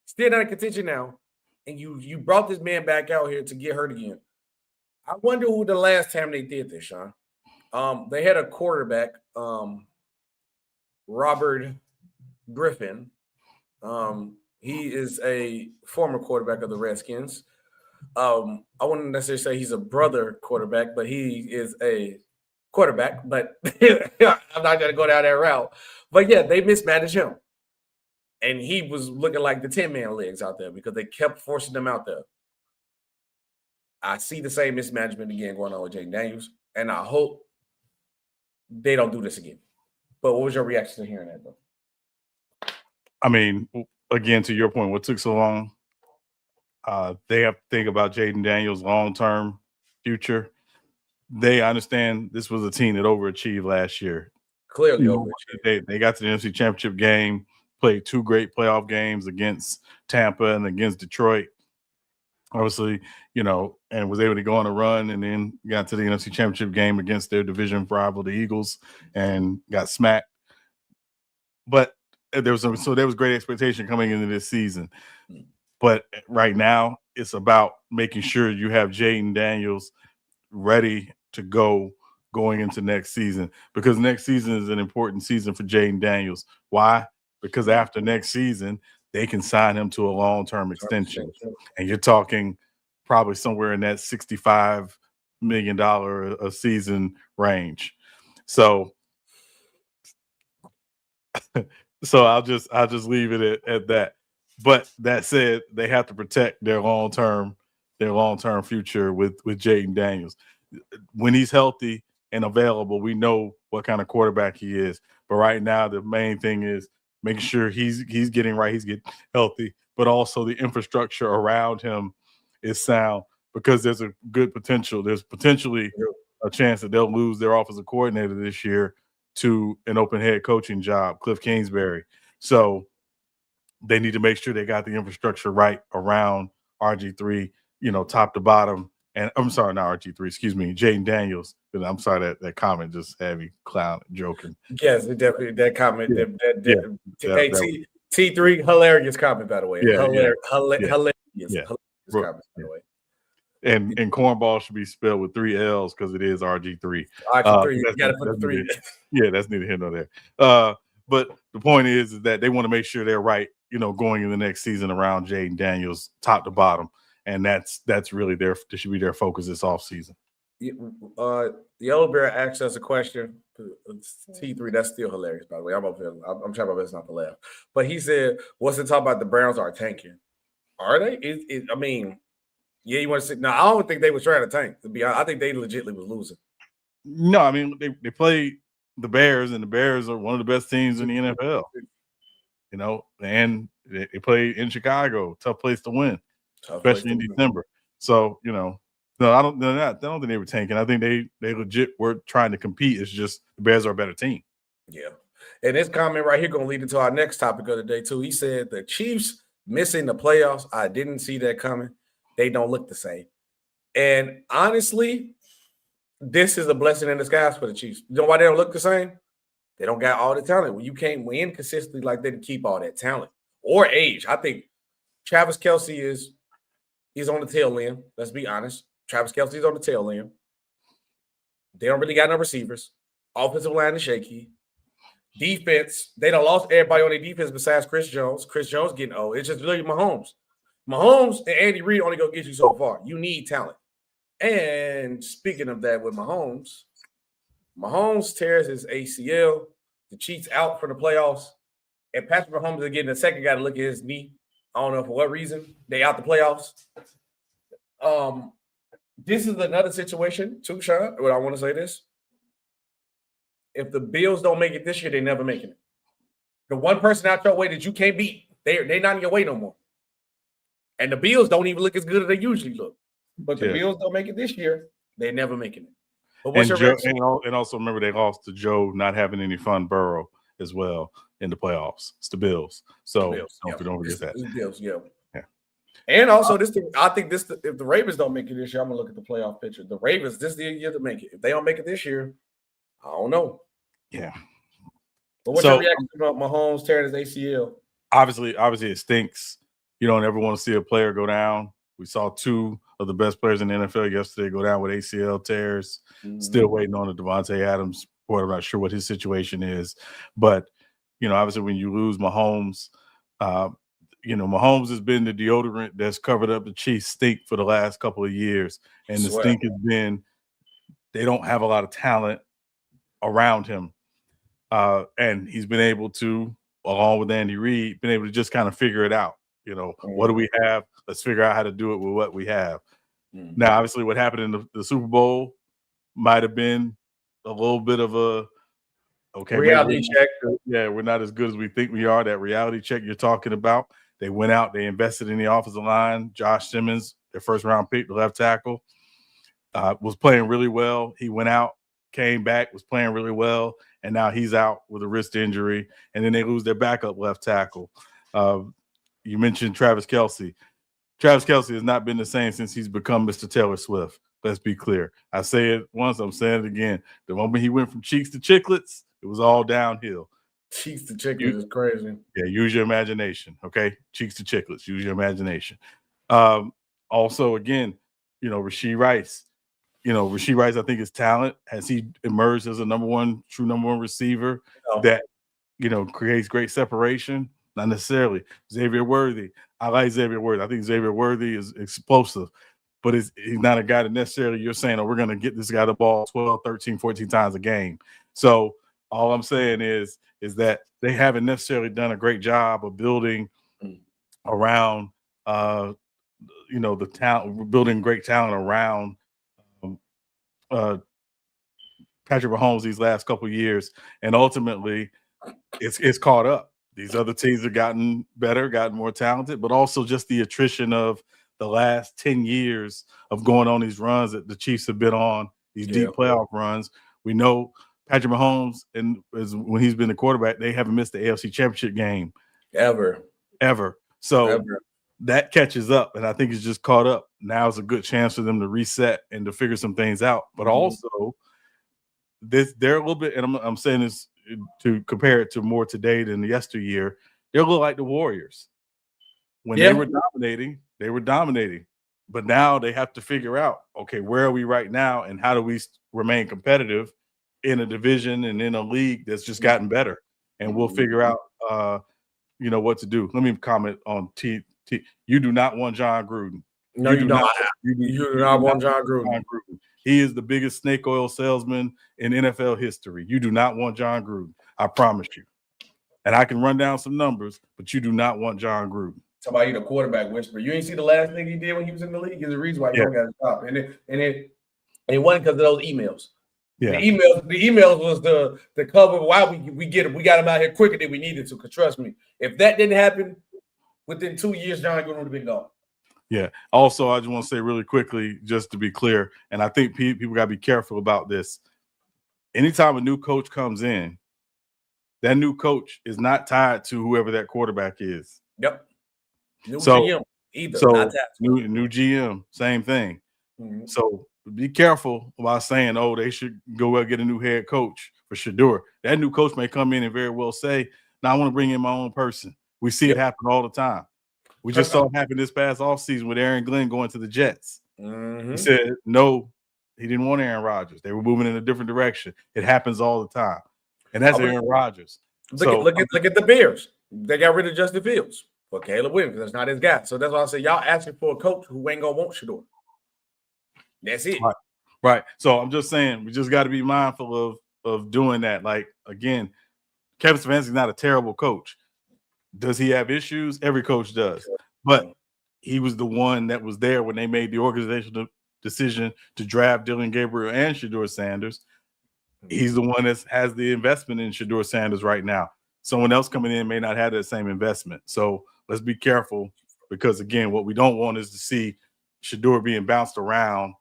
Still not in contention now. And you brought this man back out here to get hurt again. I wonder who the last time they did this, Sean. They had a quarterback, Robert Griffin. He is a former quarterback of the Redskins. I wouldn't necessarily say he's a brother quarterback, but he is a quarterback. But I'm not going to go down that route. But, yeah, they mismanaged him. And he was looking like the 10-man legs out there because they kept forcing them out there. I see the same mismanagement again going on with Jaden Daniels, and I hope they don't do this again. But what was your reaction to hearing that, though? I mean, again, to your point, what took so long? They have to think about Jaden Daniels' long-term future. They understand this was a team that overachieved last year. Clearly overachieved. They got to the NFC Championship game, played 2 great playoff games against Tampa and against Detroit. Obviously, and was able to go on a run, and then got to the NFC Championship game against their division rival, the Eagles, and got smacked. But there was great expectation coming into this season. But right now, it's about making sure you have Jaden Daniels ready to go going into next season, because next season is an important season for Jaden Daniels. Why? Because after next season, they can sign him to a long-term extension. And you're talking probably somewhere in that $65 million a season range. So So I'll just leave it at that. But that said, they have to protect their long term future with Jaden Daniels. When he's healthy and available, we know what kind of quarterback he is. But right now, the main thing is making sure he's getting right, he's getting healthy, but also the infrastructure around him is sound, because there's a good potential. There's potentially a chance that they'll lose their offensive coordinator this year to an open head coaching job, Cliff Kingsbury. So they need to make sure they got the infrastructure right around RG3, top to bottom. And I'm sorry, not RG3, excuse me, Jaden Daniels. I'm sorry, that comment just had me clown joking. Yes, it definitely, that comment. T3, hilarious comment, by the way. Hilarious comment, by the way. And cornball should be spelled with 3 L's because it is RG3. RG3, you got to put the 3. Yeah, that's neither here nor there. But the point is that they want to make sure they're right, going in the next season around Jaden Daniels, top to bottom. And that's really that should be their focus this offseason. The Yellow Bear asked us a question. T3, that's still hilarious, by the way. I'm trying my best not to laugh. But he said, what's the talk about the Browns are tanking? Are they? I mean, yeah, you want to say? No, I don't think they were trying to tank. To be honest, I think they legitimately was losing. No, I mean they played the Bears, and the Bears are one of the best teams in the NFL. And they played in Chicago, tough place to win, especially in December. So no, I don't think they were tanking. I think they legit were trying to compete. It's just the Bears are a better team. Yeah, and this comment right here going to lead into our next topic of the day too. He said the Chiefs missing the playoffs. I didn't see that coming. They don't look the same. And honestly, this is a blessing in disguise for the Chiefs. You know why they don't look the same? They don't got all the talent. When you can't win consistently like that, to keep all that talent or age. I think Travis Kelce he's on the tail end. Let's be honest. Travis Kelce is on the tail end. They don't really got no receivers. Offensive line is shaky. Defense, they done lost everybody on their defense besides Chris Jones. Chris Jones getting old. It's just really Mahomes. Mahomes and Andy Reid only going to get you so far. You need talent. And speaking of that with Mahomes tears his ACL. The Chiefs out for the playoffs. And Patrick Mahomes is getting the second guy to look at his knee. I don't know for what reason. They out the playoffs. This is another situation too, Sean. But I want to say this. If the Bills don't make it this year, they never making it. The one person out your way that you can't beat, they're not in your way no more. And the Bills don't even look as good as they usually look. But the Bills don't make it this year, they're never making it. But what's and also remember they lost to Joe not having any fun Burrow as well in the playoffs. It's the Bills. So don't forget that. It's Bills, yeah. And also if the Ravens don't make it this year, I'm gonna look at the playoff picture. The Ravens, this is the year to make it. If they don't make it this year, I don't know. Yeah. But what's your reaction about Mahomes tearing his ACL? Obviously it stinks. You don't ever want to see a player go down. We saw 2 of the best players in the NFL yesterday go down with ACL tears. Mm-hmm. Still waiting on the Devontae Adams report. I'm not sure what his situation is. But, obviously when you lose Mahomes, Mahomes has been the deodorant that's covered up the Chiefs' stink for the last couple of years. And the stink has been they don't have a lot of talent around him. And he's been able to, along with Andy Reid, been able to just kind of figure it out. What do we have? Let's figure out how to do it with what we have. Mm-hmm. Now, obviously, what happened in the Super Bowl might have been a little bit of a reality check. Yeah, we're not as good as we think we are. That reality check you're talking about. They went out, they invested in the offensive line. Josh Simmons, their first round pick, the left tackle, was playing really well. He went out, came back, was playing really well, and now he's out with a wrist injury. And then they lose their backup left tackle. You mentioned Travis Kelce. Travis Kelce has not been the same since he's become Mr. Taylor Swift. Let's be clear. I say it once, I'm saying it again. The moment he went from cheeks to chiclets, it was all downhill. Cheeks to chiclets is crazy. Yeah, use your imagination, okay? Cheeks to chiclets, use your imagination. Also, again, Rashee Rice. Rashee Rice, I think his talent, has he emerged as a true number one receiver that, creates great separation? Not necessarily. Xavier Worthy. I like Xavier Worthy. I think Xavier Worthy is explosive, but he's not a guy that necessarily you're saying, we're going to get this guy the ball 12, 13, 14 times a game. So all I'm saying is is that they haven't necessarily done a great job of building around, the talent, building great talent around Patrick Mahomes these last couple of years, and ultimately, it's caught up. These other teams have gotten better, gotten more talented, but also just the attrition of the last 10 years of going on these runs that the Chiefs have been on, these deep playoff runs. We know Patrick Mahomes, when he's been the quarterback, they haven't missed the AFC Championship game ever. So that catches up, and I think it's just caught up. Now is a good chance for them to reset and to figure some things out. But also, they're a little bit, and I'm saying this to compare it to more today than yesteryear. They're a little like the Warriors. When they were dominating. But now they have to figure out, okay, where are we right now, and how do we remain competitive in a division and in a league that's just gotten better? And we'll figure out, what to do. Let me comment on T. You do not want John Gruden. No, you don't. You do not want John Gruden. He is the biggest snake oil salesman in NFL history. You do not want John Gruden. I promise you. And I can run down some numbers, but you do not want John Gruden. Somebody the quarterback whisperer. You ain't see the last thing he did when he was in the league. There's a reason why he don't got to stop. And it wasn't because of those emails. Yeah. The emails was the cover why we get him. We got him out here quicker than we needed to. Because trust me, if that didn't happen within 2 years, John Gruden would have been gone. Yeah. Also, I just want to say really quickly, just to be clear, and I think people got to be careful about this. Anytime a new coach comes in, that new coach is not tied to whoever that quarterback is. Yep. New GM either. So new GM, same thing. Mm-hmm. So be careful about saying, they should go out and get a new head coach for Shedeur. That new coach may come in and very well say, "No, I want to bring in my own person." We see it happen all the time. We just saw it happen this past offseason with Aaron Glenn going to the Jets. Mm-hmm. He said, no, he didn't want Aaron Rodgers. They were moving in a different direction. It happens all the time. And that's Aaron Rodgers. Look at the Bears. They got rid of Justin Fields for Caleb Williams. That's not his guy. So that's why I say y'all asking for a coach who ain't going to want Shedeur. That's it. Right. So I'm just saying we just got to be mindful of doing that. Like, again, Kevin Stefanski's not a terrible coach. Does he have issues? Every coach does. But he was the one that was there when they made the organizational decision to draft Dylan Gabriel and Shedeur Sanders. He's the one that has the investment in Shedeur Sanders right now. Someone else coming in may not have that same investment. So let's be careful because, again, what we don't want is to see Shedeur being bounced around,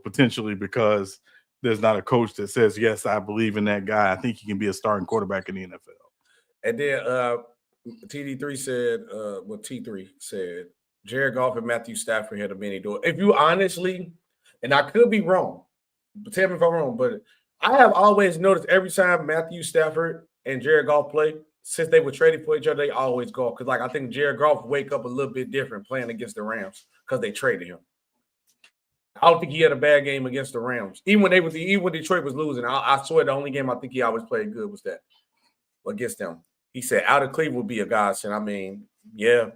potentially because there's not a coach that says, yes, I believe in that guy. I think he can be a starting quarterback in the NFL. And then TD3 said, T3 said, Jared Goff and Matthew Stafford had a mini door. If you honestly, and I could be wrong, but tell me if I'm wrong, but I have always noticed every time Matthew Stafford and Jared Goff play, since they were traded for each other, they always go. Because, I think Jared Goff wake up a little bit different playing against the Rams because they traded him. I don't think he had a bad game against the Rams. Even when Detroit was losing, I swear the only game I think he always played good was that against them. He said out of Cleveland would be a godsend. I mean,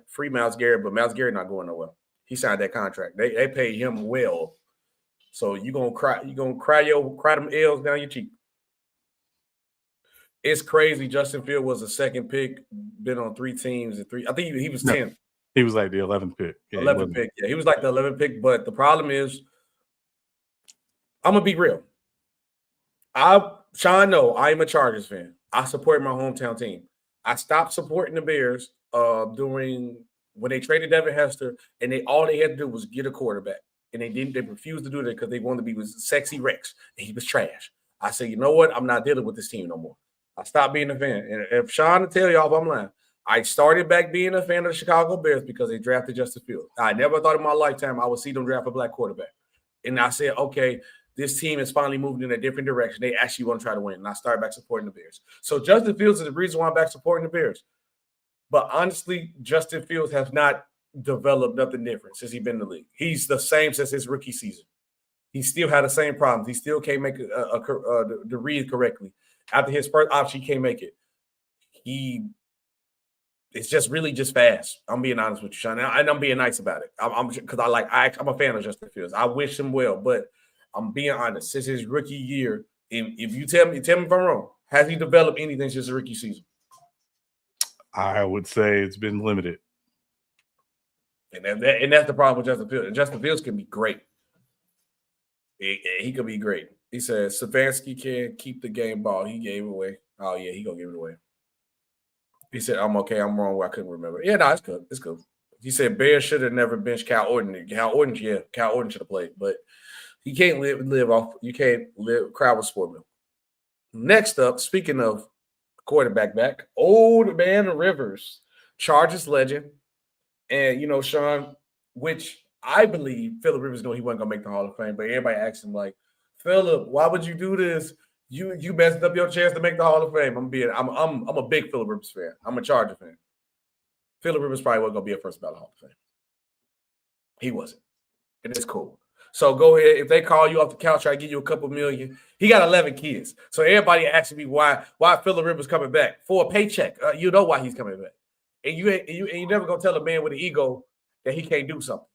free Myles Garrett, but Myles Garrett not going nowhere. He signed that contract. They paid him well. So you're gonna cry them L's down your cheek. It's crazy. Justin Field was the second pick, been on 3 teams and 3. I think he was 10th. He was like the 11th pick. Yeah, 11th pick. Yeah, he was like the 11th pick. But the problem is, I'm gonna be real. Sean, no, I am a Chargers fan. I support my hometown team. I stopped supporting the Bears during when they traded Devin Hester, and all they had to do was get a quarterback, and they didn't. They refused to do that because they wanted to be with Sexy Rex, and he was trash. I said, you know what? I'm not dealing with this team no more. I stopped being a fan. And if Sean to tell y'all if I'm lying, I started back being a fan of the Chicago Bears because they drafted Justin Fields. I never thought in my lifetime I would see them draft a black quarterback, and I said, okay, this team is finally moving in a different direction. They actually want to try to win. And I started back supporting the Bears. So Justin Fields is the reason why I'm back supporting the Bears. But honestly, Justin Fields has not developed nothing different since he's been in the league. He's the same since his rookie season. He still had the same problems. He still can't make the read correctly. After his first option, he can't make it. It's just really just fast. I'm being honest with you, Sean. And I'm being nice about it. I'm a fan of Justin Fields. I wish him well, but I'm being honest. Since his rookie year, if you tell me if I'm wrong, Has he developed anything since the rookie season? I would say it's been limited. And that's the problem with Justin Fields. And Justin Fields can be great. He could be great. He said Stefanski can keep the game ball. He gave it away. Oh, yeah, he going to give it away. He said, I'm okay. I'm wrong. I couldn't remember. Yeah, no, it's good. It's good. He said Bears should have never benched Cal Orton. Cal Orton should have played. But he can't live off. You can't live crowd with sport milk. Next up, speaking of quarterback back, old man Rivers, Chargers legend. And, you know, Sean, which I believe Phillip Rivers knew he wasn't going to make the Hall of Fame, but everybody asked him, like, Phillip, why would you do this? You messed up your chance to make the Hall of Fame. I'm a big Phillip Rivers fan. I'm a Charger fan. Phillip Rivers probably wasn't going to be a first ballot Hall of Fame. He wasn't. And it's cool. So go ahead. If they call you off the couch, I give you a couple million. He got 11 kids. So everybody asking me why Phillip Rivers coming back for a paycheck. You know why he's coming back. And you never gonna tell a man with an ego that he can't do something.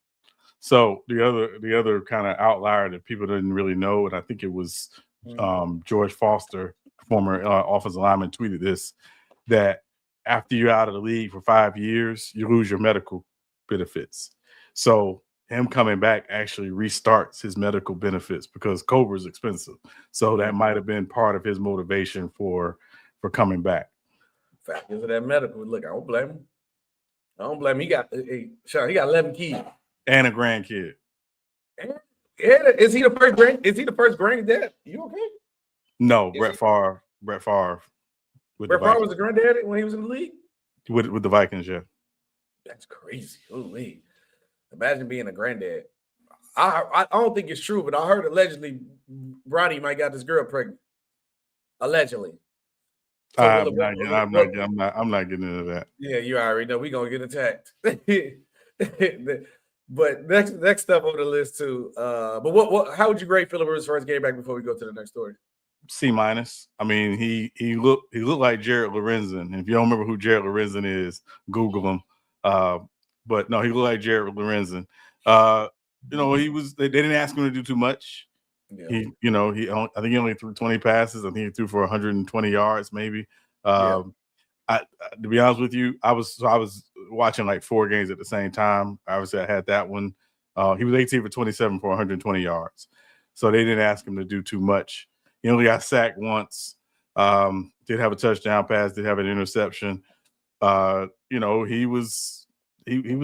So the other kind of outlier that people didn't really know, and I think it was George Foster, former offensive lineman, tweeted this, that after you're out of the league for 5 years, you lose your medical benefits. So him coming back actually restarts his medical benefits because Cobra is expensive. So that might have been part of his motivation for coming back. Factors of that medical. Look, I don't blame him. He got 11 kids and a grandkid. And is he the first granddad? You okay? No, Brett Favre. Brett Favre was the granddad when he was in the league with the Vikings. Yeah, that's crazy. Holy, imagine being a granddad. I don't think it's true, but I heard allegedly Ronnie might got this girl pregnant. Allegedly. So I'm not getting into that. Yeah, you already know we're gonna get attacked. But next up on the list too. But how would you grade Phillip Rivers' first game back before we go to the next story? C-. I mean, he looked like Jared Lorenzen. And if you don't remember who Jared Lorenzen is, Google him. But no, he looked like Jared Lorenzen. You know, they didn't ask him to do too much. Yeah. I think he only threw 20 passes. I think he threw for 120 yards, maybe. To be honest with you, I was watching like 4 games at the same time. Obviously, I had that one. He was 18 for 27 for 120 yards. So they didn't ask him to do too much. He only got sacked once. Did have a touchdown pass. Did have an interception. He was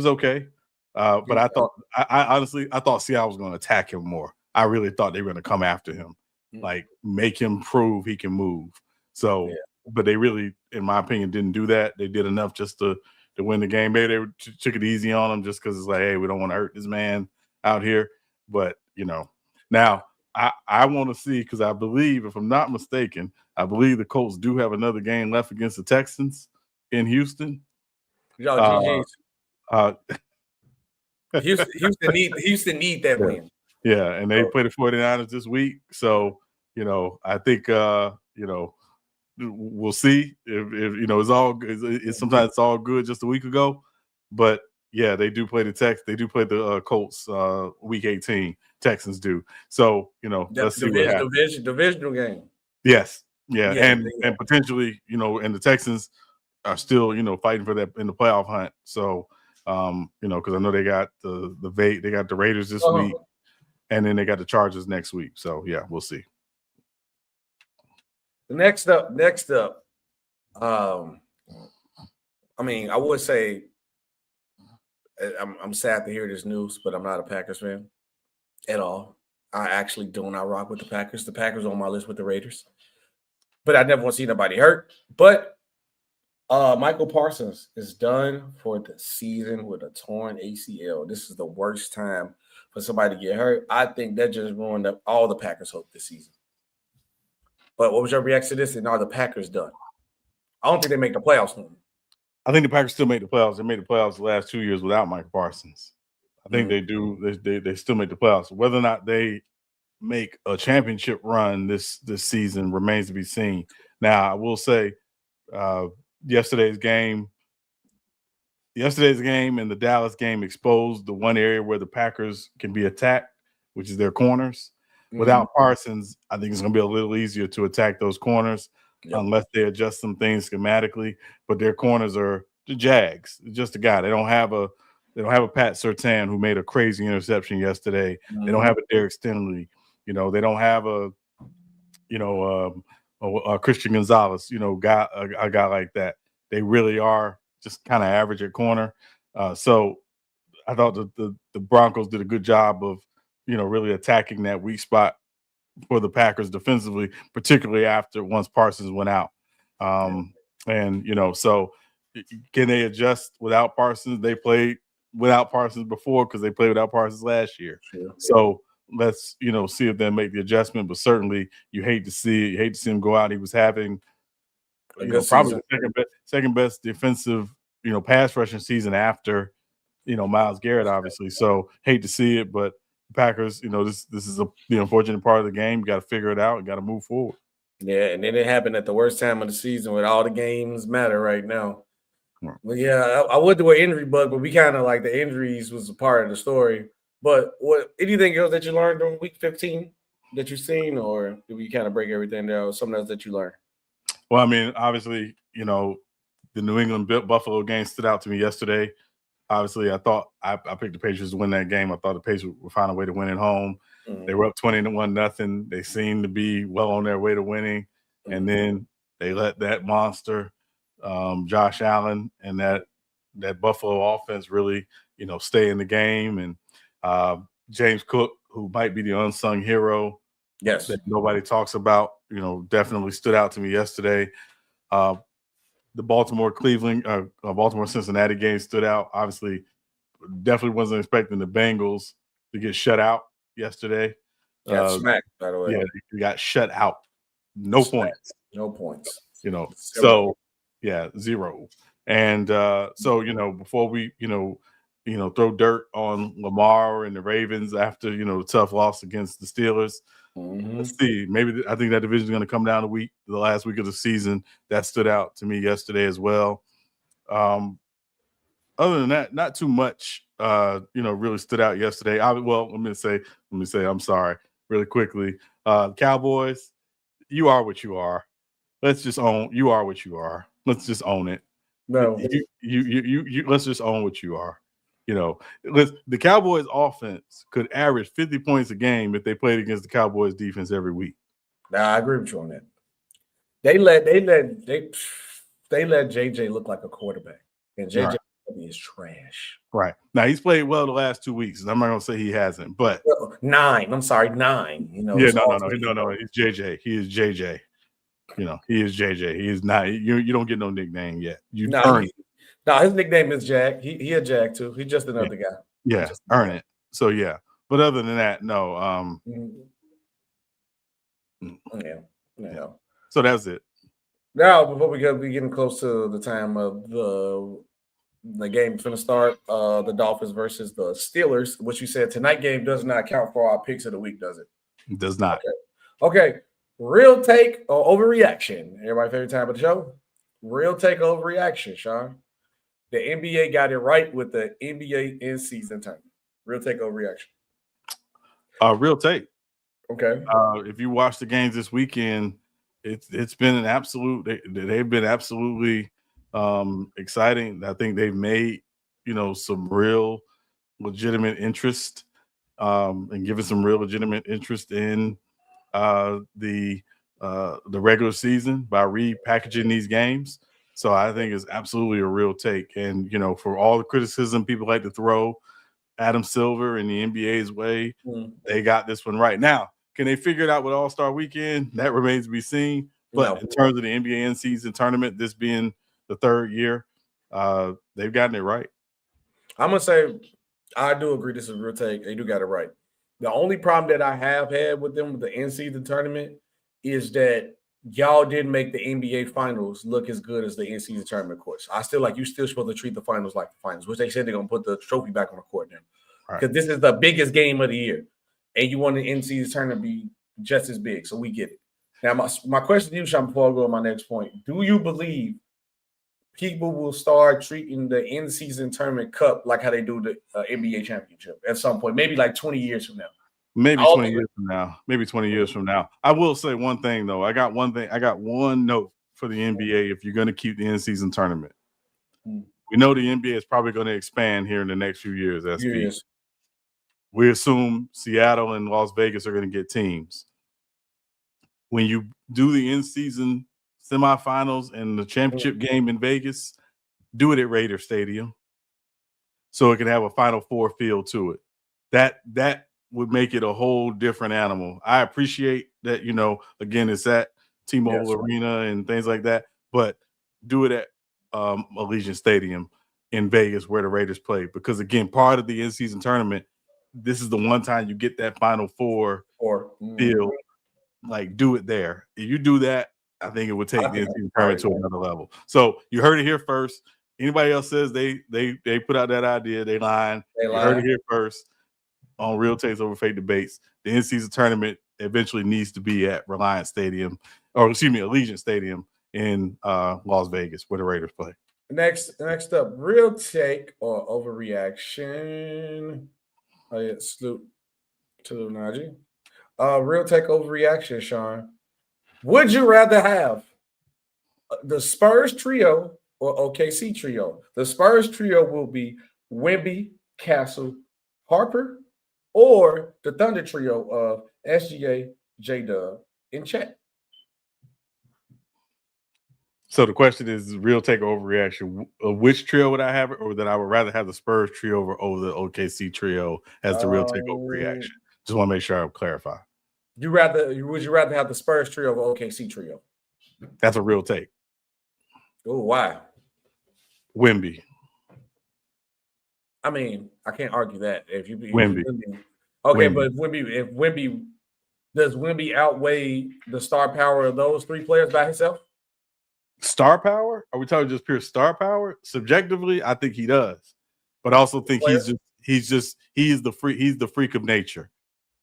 okay. But I thought Seattle was going to attack him more. I really thought they were going to come after him, like make him prove he can move. So, but they really, in my opinion, didn't do that. They did enough just to win the game. Maybe they took it easy on him just because it's like, hey, we don't want to hurt this man out here. But, now I want to see, because I believe, if I'm not mistaken, I believe the Colts do have another game left against the Texans in Houston. Houston need that win. Yeah, and they play the 49ers this week. So, I think, we'll see if it's all good. Sometimes it's all good just a week ago. But, yeah, they do play the They do play the Colts week 18. Texans do. So, let's see what happens. Divisional game. Yes. Yeah. And potentially, and the Texans are still, fighting for that in the playoff hunt. So, because I know they got they got the Raiders this week. And then they got the Chargers next week. So, yeah, we'll see. Next up. I would say I'm sad to hear this news, but I'm not a Packers fan at all. I actually do not rock with the Packers. The Packers are on my list with the Raiders. But I never want to see nobody hurt. But Michael Parsons is done for the season with a torn ACL. This is the worst time for somebody to get hurt. I think that just ruined up all the Packers' hope this season. But what was your reaction to this? And are the Packers done? I don't think they make the playoffs no more. I think the Packers still make the playoffs. They made the playoffs the last 2 years without Michael Parsons. I think they do. They still make the playoffs. Whether or not they make a championship run this season remains to be seen. Now, I will say yesterday's game and the Dallas game exposed the one area where the Packers can be attacked, which is their corners. Without Parsons, I think it's going to be a little easier to attack those corners. Yep. unless they adjust some things schematically. But their corners are the Jags, just a guy. They don't have a Pat Surtain who made a crazy interception yesterday. They don't have a Derek Stingley. They don't have a Christian Gonzalez. A guy like that. They really are just kind of average at corner. So I thought the Broncos did a good job of really attacking that weak spot for the Packers defensively, particularly once Parsons went out. So can they adjust without Parsons? They played without Parsons before because they played without Parsons last year. Sure. So let's see if they make the adjustment. But certainly you hate to see him go out. He was having probably the second best defensive pass rushing season after Myles Garrett, obviously. So hate to see it, but Packers, this is the unfortunate part of the game. You got to figure it out. You got to move forward. Yeah, and then it happened at the worst time of the season when all the games matter right now. Right. Well, yeah, I would do an injury bug, but we kind of like the injuries was a part of the story. But anything else that you learned during week 15 that you've seen, or did we kind of break everything down? Something else that you learned? Well, I mean, obviously, the New England Buffalo game stood out to me yesterday. Obviously, I thought I picked the Patriots to win that game. I thought the Patriots would find a way to win at home. Mm-hmm. They were up 20-1-0. They seemed to be well on their way to winning. Mm-hmm. And then they let that monster, Josh Allen, and that Buffalo offense really, stay in the game. And James Cook, who might be the unsung hero that nobody talks about, definitely stood out to me yesterday. The Baltimore-Cincinnati game stood out. Obviously, definitely wasn't expecting the Bengals to get shut out yesterday. Got smacked, by the way. Yeah, they got shut out. No points. No points. Zero. So, yeah, zero. And before we, throw dirt on Lamar and the Ravens after, the tough loss against the Steelers, let's see. Maybe I think that division is going to come down the last week of the season. That stood out to me yesterday as well. Other than that, not too much, really stood out yesterday. Let me say, I'm sorry, really quickly. Cowboys, you are what you are. Let's just own. You are what you are. Let's just own it. No, you. Let's just own what you are. The Cowboys offense could average 50 points a game if they played against the Cowboys defense every week. Nah, I agree with you on that. They let JJ look like a quarterback, and JJ is trash. Right. Now he's played well the last 2 weeks, and I'm not gonna say he hasn't, but 9. I'm sorry, 9. No. He's JJ. He is JJ. He is JJ. He is not. You don't get no nickname yet. You earn it. No, his nickname is Jack. He a Jack too. He's just another guy. Yeah, earn it. So yeah, but other than that, no. Yeah. So that's it. Now, before we be getting close to the time of the game going to start, the Dolphins versus the Steelers, which you said tonight game does not count for our picks of the week, does it? It does not. Okay. Real take or overreaction. Everybody's favorite time of the show. Real take or overreaction, Sean. The NBA got it right with the NBA in-season tournament. Real take or reaction? Real take. Okay. If you watch the games this weekend, it's been an absolute. They've been absolutely exciting. I think they've made some real legitimate interest and given some real legitimate interest in the regular season by repackaging these games. So I think it's absolutely a real take. And, for all the criticism people like to throw Adam Silver and the NBA's way, they got this one right. Now, can they figure it out with All-Star Weekend? That remains to be seen. But in terms of the NBA in-season tournament, this being the third year, they've gotten it right. I'm going to say I do agree this is a real take. They do got it right. The only problem that I have had with them with the in-season tournament is that y'all didn't make the NBA finals look as good as the in-season tournament course. I still you're still supposed to treat the finals like the finals, which they said they're going to put the trophy back on the court now. Because this is the biggest game of the year. And you want the in-season tournament to be just as big. So we get it. Now, my question to you, Sean, before I go to my next point, do you believe people will start treating the in-season tournament cup like how they do the NBA championship at some point, maybe 20 years from now? Maybe All 20 the- years from now. Maybe 20 years from now. I will say one thing though. I got one note for the NBA if you're going to keep the in-season tournament. Mm. We know the NBA is probably going to expand here in the next few years. SB. Yes. We assume Seattle and Las Vegas are going to get teams. When you do the in-season semifinals and the championship game in Vegas, do it at Raider Stadium so it can have a Final Four feel to it. That would make it a whole different animal. I appreciate that, again, it's at T-Mobile Yes. Arena and things like that, but do it at Allegiant Stadium in Vegas where the Raiders play. Because, again, part of the in-season tournament, this is the one time you get that Final Four feel. Like, do it there. If you do that, I think it would take the in-season tournament to another level. So you heard it here first. Anybody else says they put out that idea, they lying. You heard it here first on Real Takes Over Fake Debates. The in-season tournament eventually needs to be at Allegiant Stadium in Las Vegas where the Raiders play. Next up, real take or overreaction. Oh yeah, salute to Najee. Real take overreaction, Sean. Would you rather have the Spurs trio or OKC trio? The Spurs trio will be Wemby, Castle, Harper, or the Thunder trio of SGA, J-Dub, and Chet. So the question is real take or overreaction. Which trio would I have, or that I would rather have the Spurs trio over the OKC trio as the real take overreaction? Just want to make sure I clarify. Would you rather have the Spurs trio or OKC trio? That's a real take. Oh, why? Wemby. I mean, I can't argue that. Wemby. Okay, Wemby. but does Wemby outweigh the star power of those three players by himself? Star power? Are we talking just pure star power? Subjectively, I think he does, but I also think he's the freak of nature.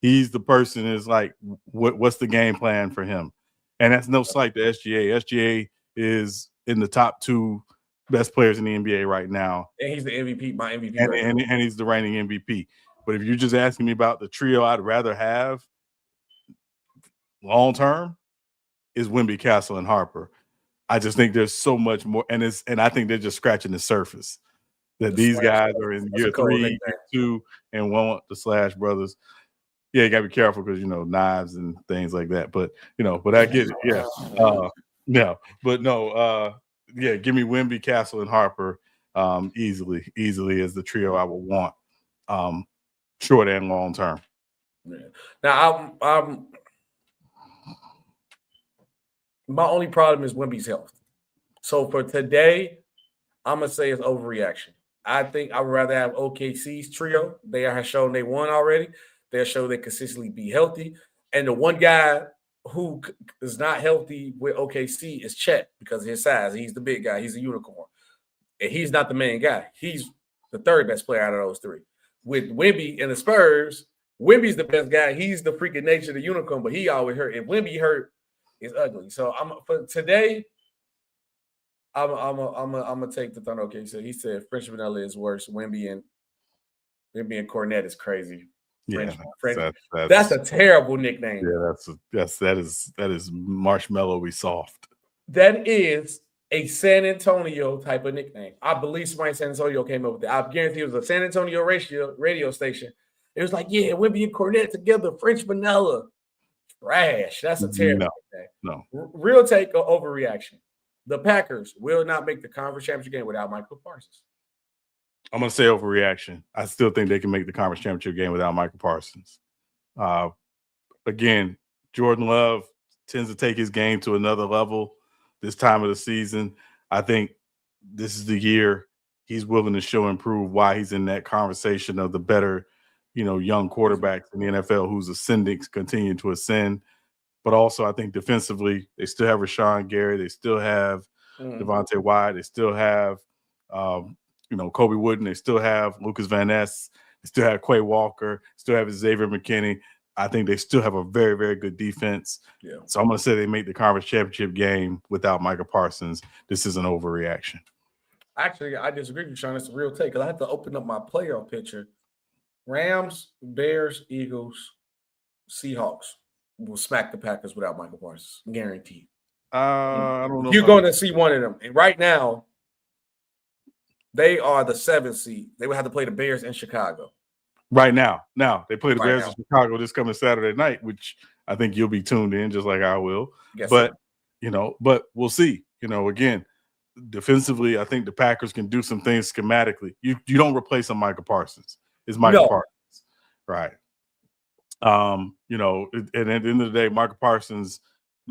He's the person is like, what's the game plan for him? And that's no slight to SGA. SGA is in the top 2 best players in the NBA right now. And he's the MVP, my MVP. And he's the reigning MVP. But if you're just asking me about the trio I'd rather have long term, is Wemby, Castle, and Harper. I just think there's so much more, and I think they're just scratching the surface. That these guys are in year 3, year 2, and want the Slash Brothers. Yeah, you gotta be careful because knives and things like that. But but I get it. Yeah, yeah. Give me Wemby, Castle, and Harper easily as the trio I would want, short and long term. Yeah. Now I'm my only problem is Wemby's health. So for today, I'm gonna say it's overreaction. I think I would rather have OKC's trio. They have shown they won already. They'll show they consistently be healthy. And the one guy who is not healthy with OKC is Chet because of his size. He's the big guy. He's a unicorn. And he's not the main guy. He's the third best player out of those 3. With Wemby and the Spurs, Wemby's the best guy. He's the freak of nature, the unicorn, but he always hurt. If Wemby hurt, it's ugly. So for today, I'm gonna take the Thunder. Okay, so he said French Vanilla is worse. Wemby and Cornette is crazy. Yeah, that's a terrible nickname. Yeah, that is marshmallowy soft. That is a San Antonio type of nickname. I believe somebody in San Antonio came up with it. I guarantee it was a San Antonio radio station. It was like, yeah, Wemby and Cornette together, French Vanilla. Trash. That's a terrible nickname. No. Real take or overreaction. The Packers will not make the conference championship game without Michael Parsons. I'm going to say overreaction. I still think they can make the conference championship game without Michael Parsons. Again, Jordan Love tends to take his game to another level this time of the season. I think this is the year he's willing to show and prove why he's in that conversation of the better, young quarterbacks in the NFL who's ascending, continuing to ascend. But also, I think defensively, they still have Rashawn Gary. They still have Devontae Wyatt. They still have Kobe Wooden. They still have Lucas Van Ness. They still have Quay Walker. Still have Xavier McKinney. I think they still have a very, very good defense. Yeah. So I'm going to say they make the conference championship game without Michael Parsons. This is an overreaction. Actually, I disagree with you, Sean. It's a real take because I have to open up my playoff picture. Rams, Bears, Eagles, Seahawks will smack the Packers without Michael Parsons, guaranteed. I don't know. You're going to see one of them. And right now, they are the 7th seed. They would have to play the Bears in Chicago. Right now. Now, they play the Right Bears now. in Chicago this coming Saturday night, which I think you'll be tuned in just like I will. Yes, but, sir. you know, but we'll see. You know, again, defensively, I think the Packers can do some things schematically. You don't replace a Michael Parsons. It's Michael Parsons. Right. You know, and at the end of the day, Michael Parsons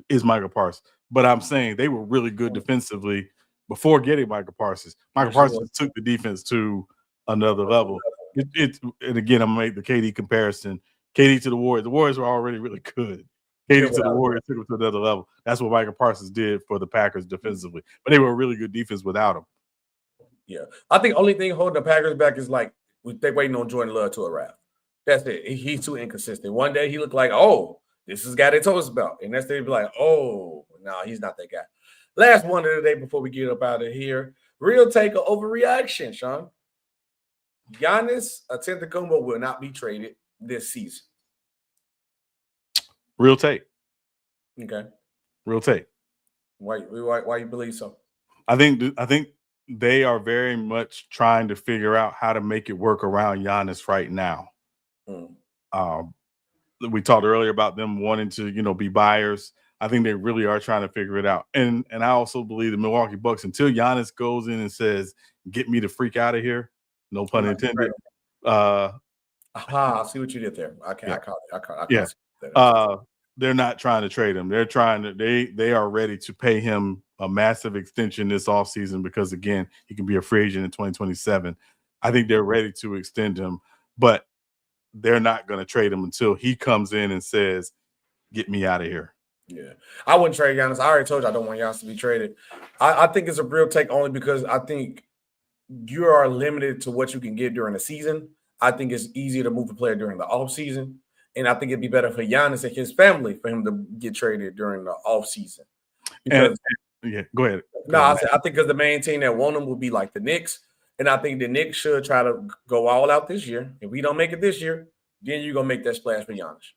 is Michael Parsons. But I'm saying they were really good defensively before getting Michael Parsons. Michael Parsons took the defense to another level. And again, I'm gonna make the KD comparison. KD to the Warriors. The Warriors were already really good. KD to the Warriors took it to another level. That's what Michael Parsons did for the Packers defensively. But they were a really good defense without him. Yeah. I think only thing holding the Packers back is like they're waiting on Jordan Love to arrive. That's it. He's too inconsistent. One day he looked like, oh, this is the guy they told us about. And next day he'll be like, oh, no, he's not that guy. Last one of the day before we get up out of here. Real take or overreaction, Sean. Giannis Antetokounmpo will not be traded this season. Real take. Okay. Real take. Why you believe so? I think they are very much trying to figure out how to make it work around Giannis right now. We talked earlier about them wanting to, you know, be buyers. I think they really are trying to figure it out. And I also believe the Milwaukee Bucks, until Giannis goes in and says, "Get me the freak out of here," no pun intended. I see what you did there. I they're not trying to trade him. They're trying to they are ready to pay him a massive extension this offseason because, again, he can be a free agent in 2027. I think they're ready to extend him, but they're not going to trade him until he comes in and says, "Get me out of here." Yeah, I wouldn't trade Giannis. I already told you I don't want Giannis to be traded. I think it's a real take only because I think you are limited to what you can get during the season. I think it's easier to move a player during the offseason. And I think it'd be better for Giannis and his family for him to get traded during the offseason. Yeah, go ahead. I think because the main team that want him will be like the Knicks. And I think the Knicks should try to go all out this year. If we don't make it this year, then you're going to make that splash for Giannis.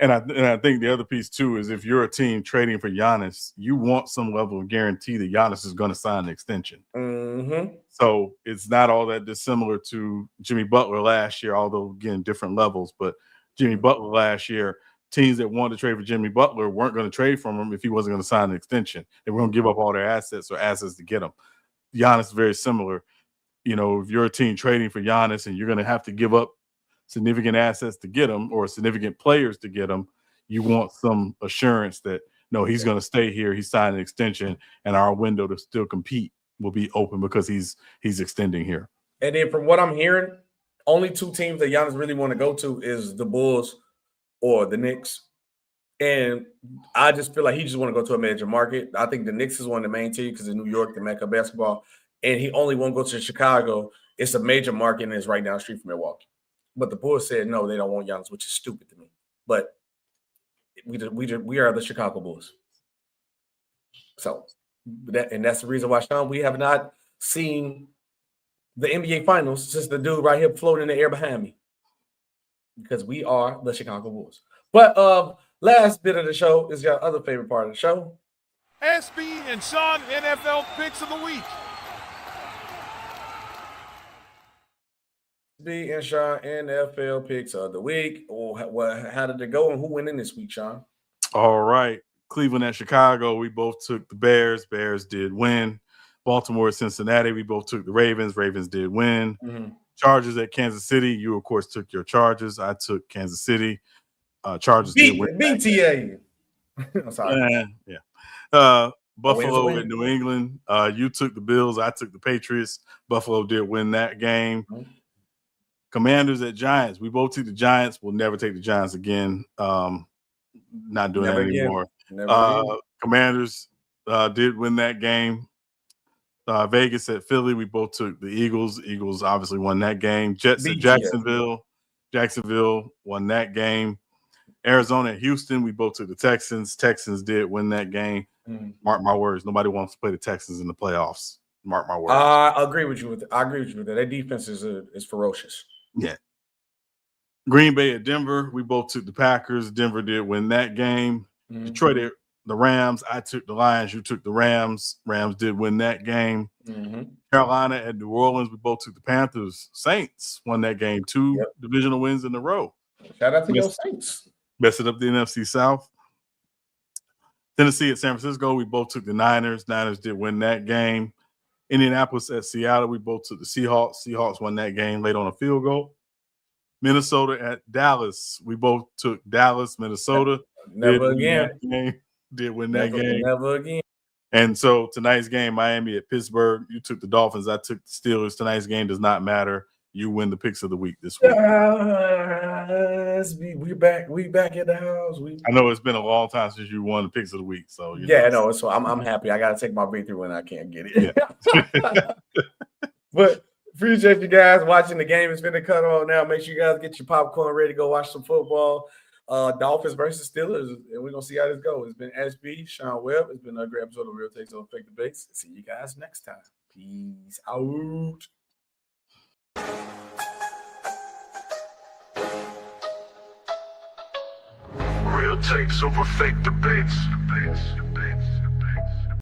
And I think the other piece, too, is if you're a team trading for Giannis, you want some level of guarantee that Giannis is going to sign an extension. Mm-hmm. So it's not all that dissimilar to Jimmy Butler last year, although, again, different levels. But Jimmy Butler last year, teams that wanted to trade for Jimmy Butler weren't going to trade from him if he wasn't going to sign an extension. They were going to give up all their assets to get him. Giannis is very similar. You know, if you're a team trading for Giannis and you're going to have to give up significant assets to get him or significant players to get him, you want some assurance that, no, he's going to stay here. He's signed an extension and our window to still compete will be open because he's extending here. And then from what I'm hearing, only two teams that Giannis really want to go to is the Bulls or the Knicks. And I just feel like he just want to go to a major market. I think the Knicks is one of the main teams because in New York, the Mecca basketball. And he only won't go to Chicago. It's a major market and it's right down the street from Milwaukee. But the Bulls said no, they don't want Giannis, which is stupid to me. But we are the Chicago Bulls. So that's the reason why, Sean, we have not seen the NBA Finals since the dude right here floating in the air behind me. Because we are the Chicago Bulls. But last bit of the show is your other favorite part of the show. SB and Sean NFL Picks of the Week. SB and Sean NFL Picks of the Week. How did it go and who went in this week, Sean? All right. Cleveland at Chicago, we both took the Bears. Bears did win. Baltimore at Cincinnati, we both took the Ravens. Ravens did win. Mm-hmm. Chargers at Kansas City, you, of course, took your Chargers. I took Kansas City. Chargers did win. BTA. I'm sorry. Buffalo at New England. You took the Bills. I took the Patriots. Buffalo did win that game. Mm-hmm. Commanders at Giants. We both took the Giants. We'll never take the Giants again. Not doing that anymore. Commanders did win that game. Vegas at Philly. We both took the Eagles. Eagles obviously won that game. Jets at Jacksonville. Jacksonville won that game. Arizona at Houston. We both took the Texans. Texans did win that game. Mark my words. Nobody wants to play the Texans in the playoffs. Mark my words. I agree with you with that. Their defense is ferocious. Yeah. Green Bay at Denver. We both took the Packers. Denver did win that game. Mhm. Detroit at the Rams. I took the Lions. You took the Rams. Rams did win that game. Mhm. Carolina at New Orleans. We both took the Panthers. Saints won that game. 2 divisional wins in a row. Shout out to Yes. your Saints. Bested up the NFC South. Tennessee at San Francisco. We both took the Niners. Niners did win that game. Indianapolis at Seattle. We both took the Seahawks. Seahawks won that game late on a field goal. Minnesota at Dallas. We both took Dallas. Minnesota Never again. Did win that game. Never again. And so tonight's game, Miami at Pittsburgh. You took the Dolphins. I took the Steelers. Tonight's game does not matter. You win the picks of the week this week. We back. We back at the house. I know it's been a long time since you won the picks of the week. So I know. So I'm happy. I gotta take my victory when I can't get it. Yeah. But appreciate you guys watching the game. It's been a cut on now. Make sure you guys get your popcorn ready to go watch some football. Dolphins versus Steelers, and we're gonna see how this goes. It's been SB, Sean Webb. It's been another great episode of Real Takes on Fake Debates. See you guys next time. Peace out. Real takes over fake debates.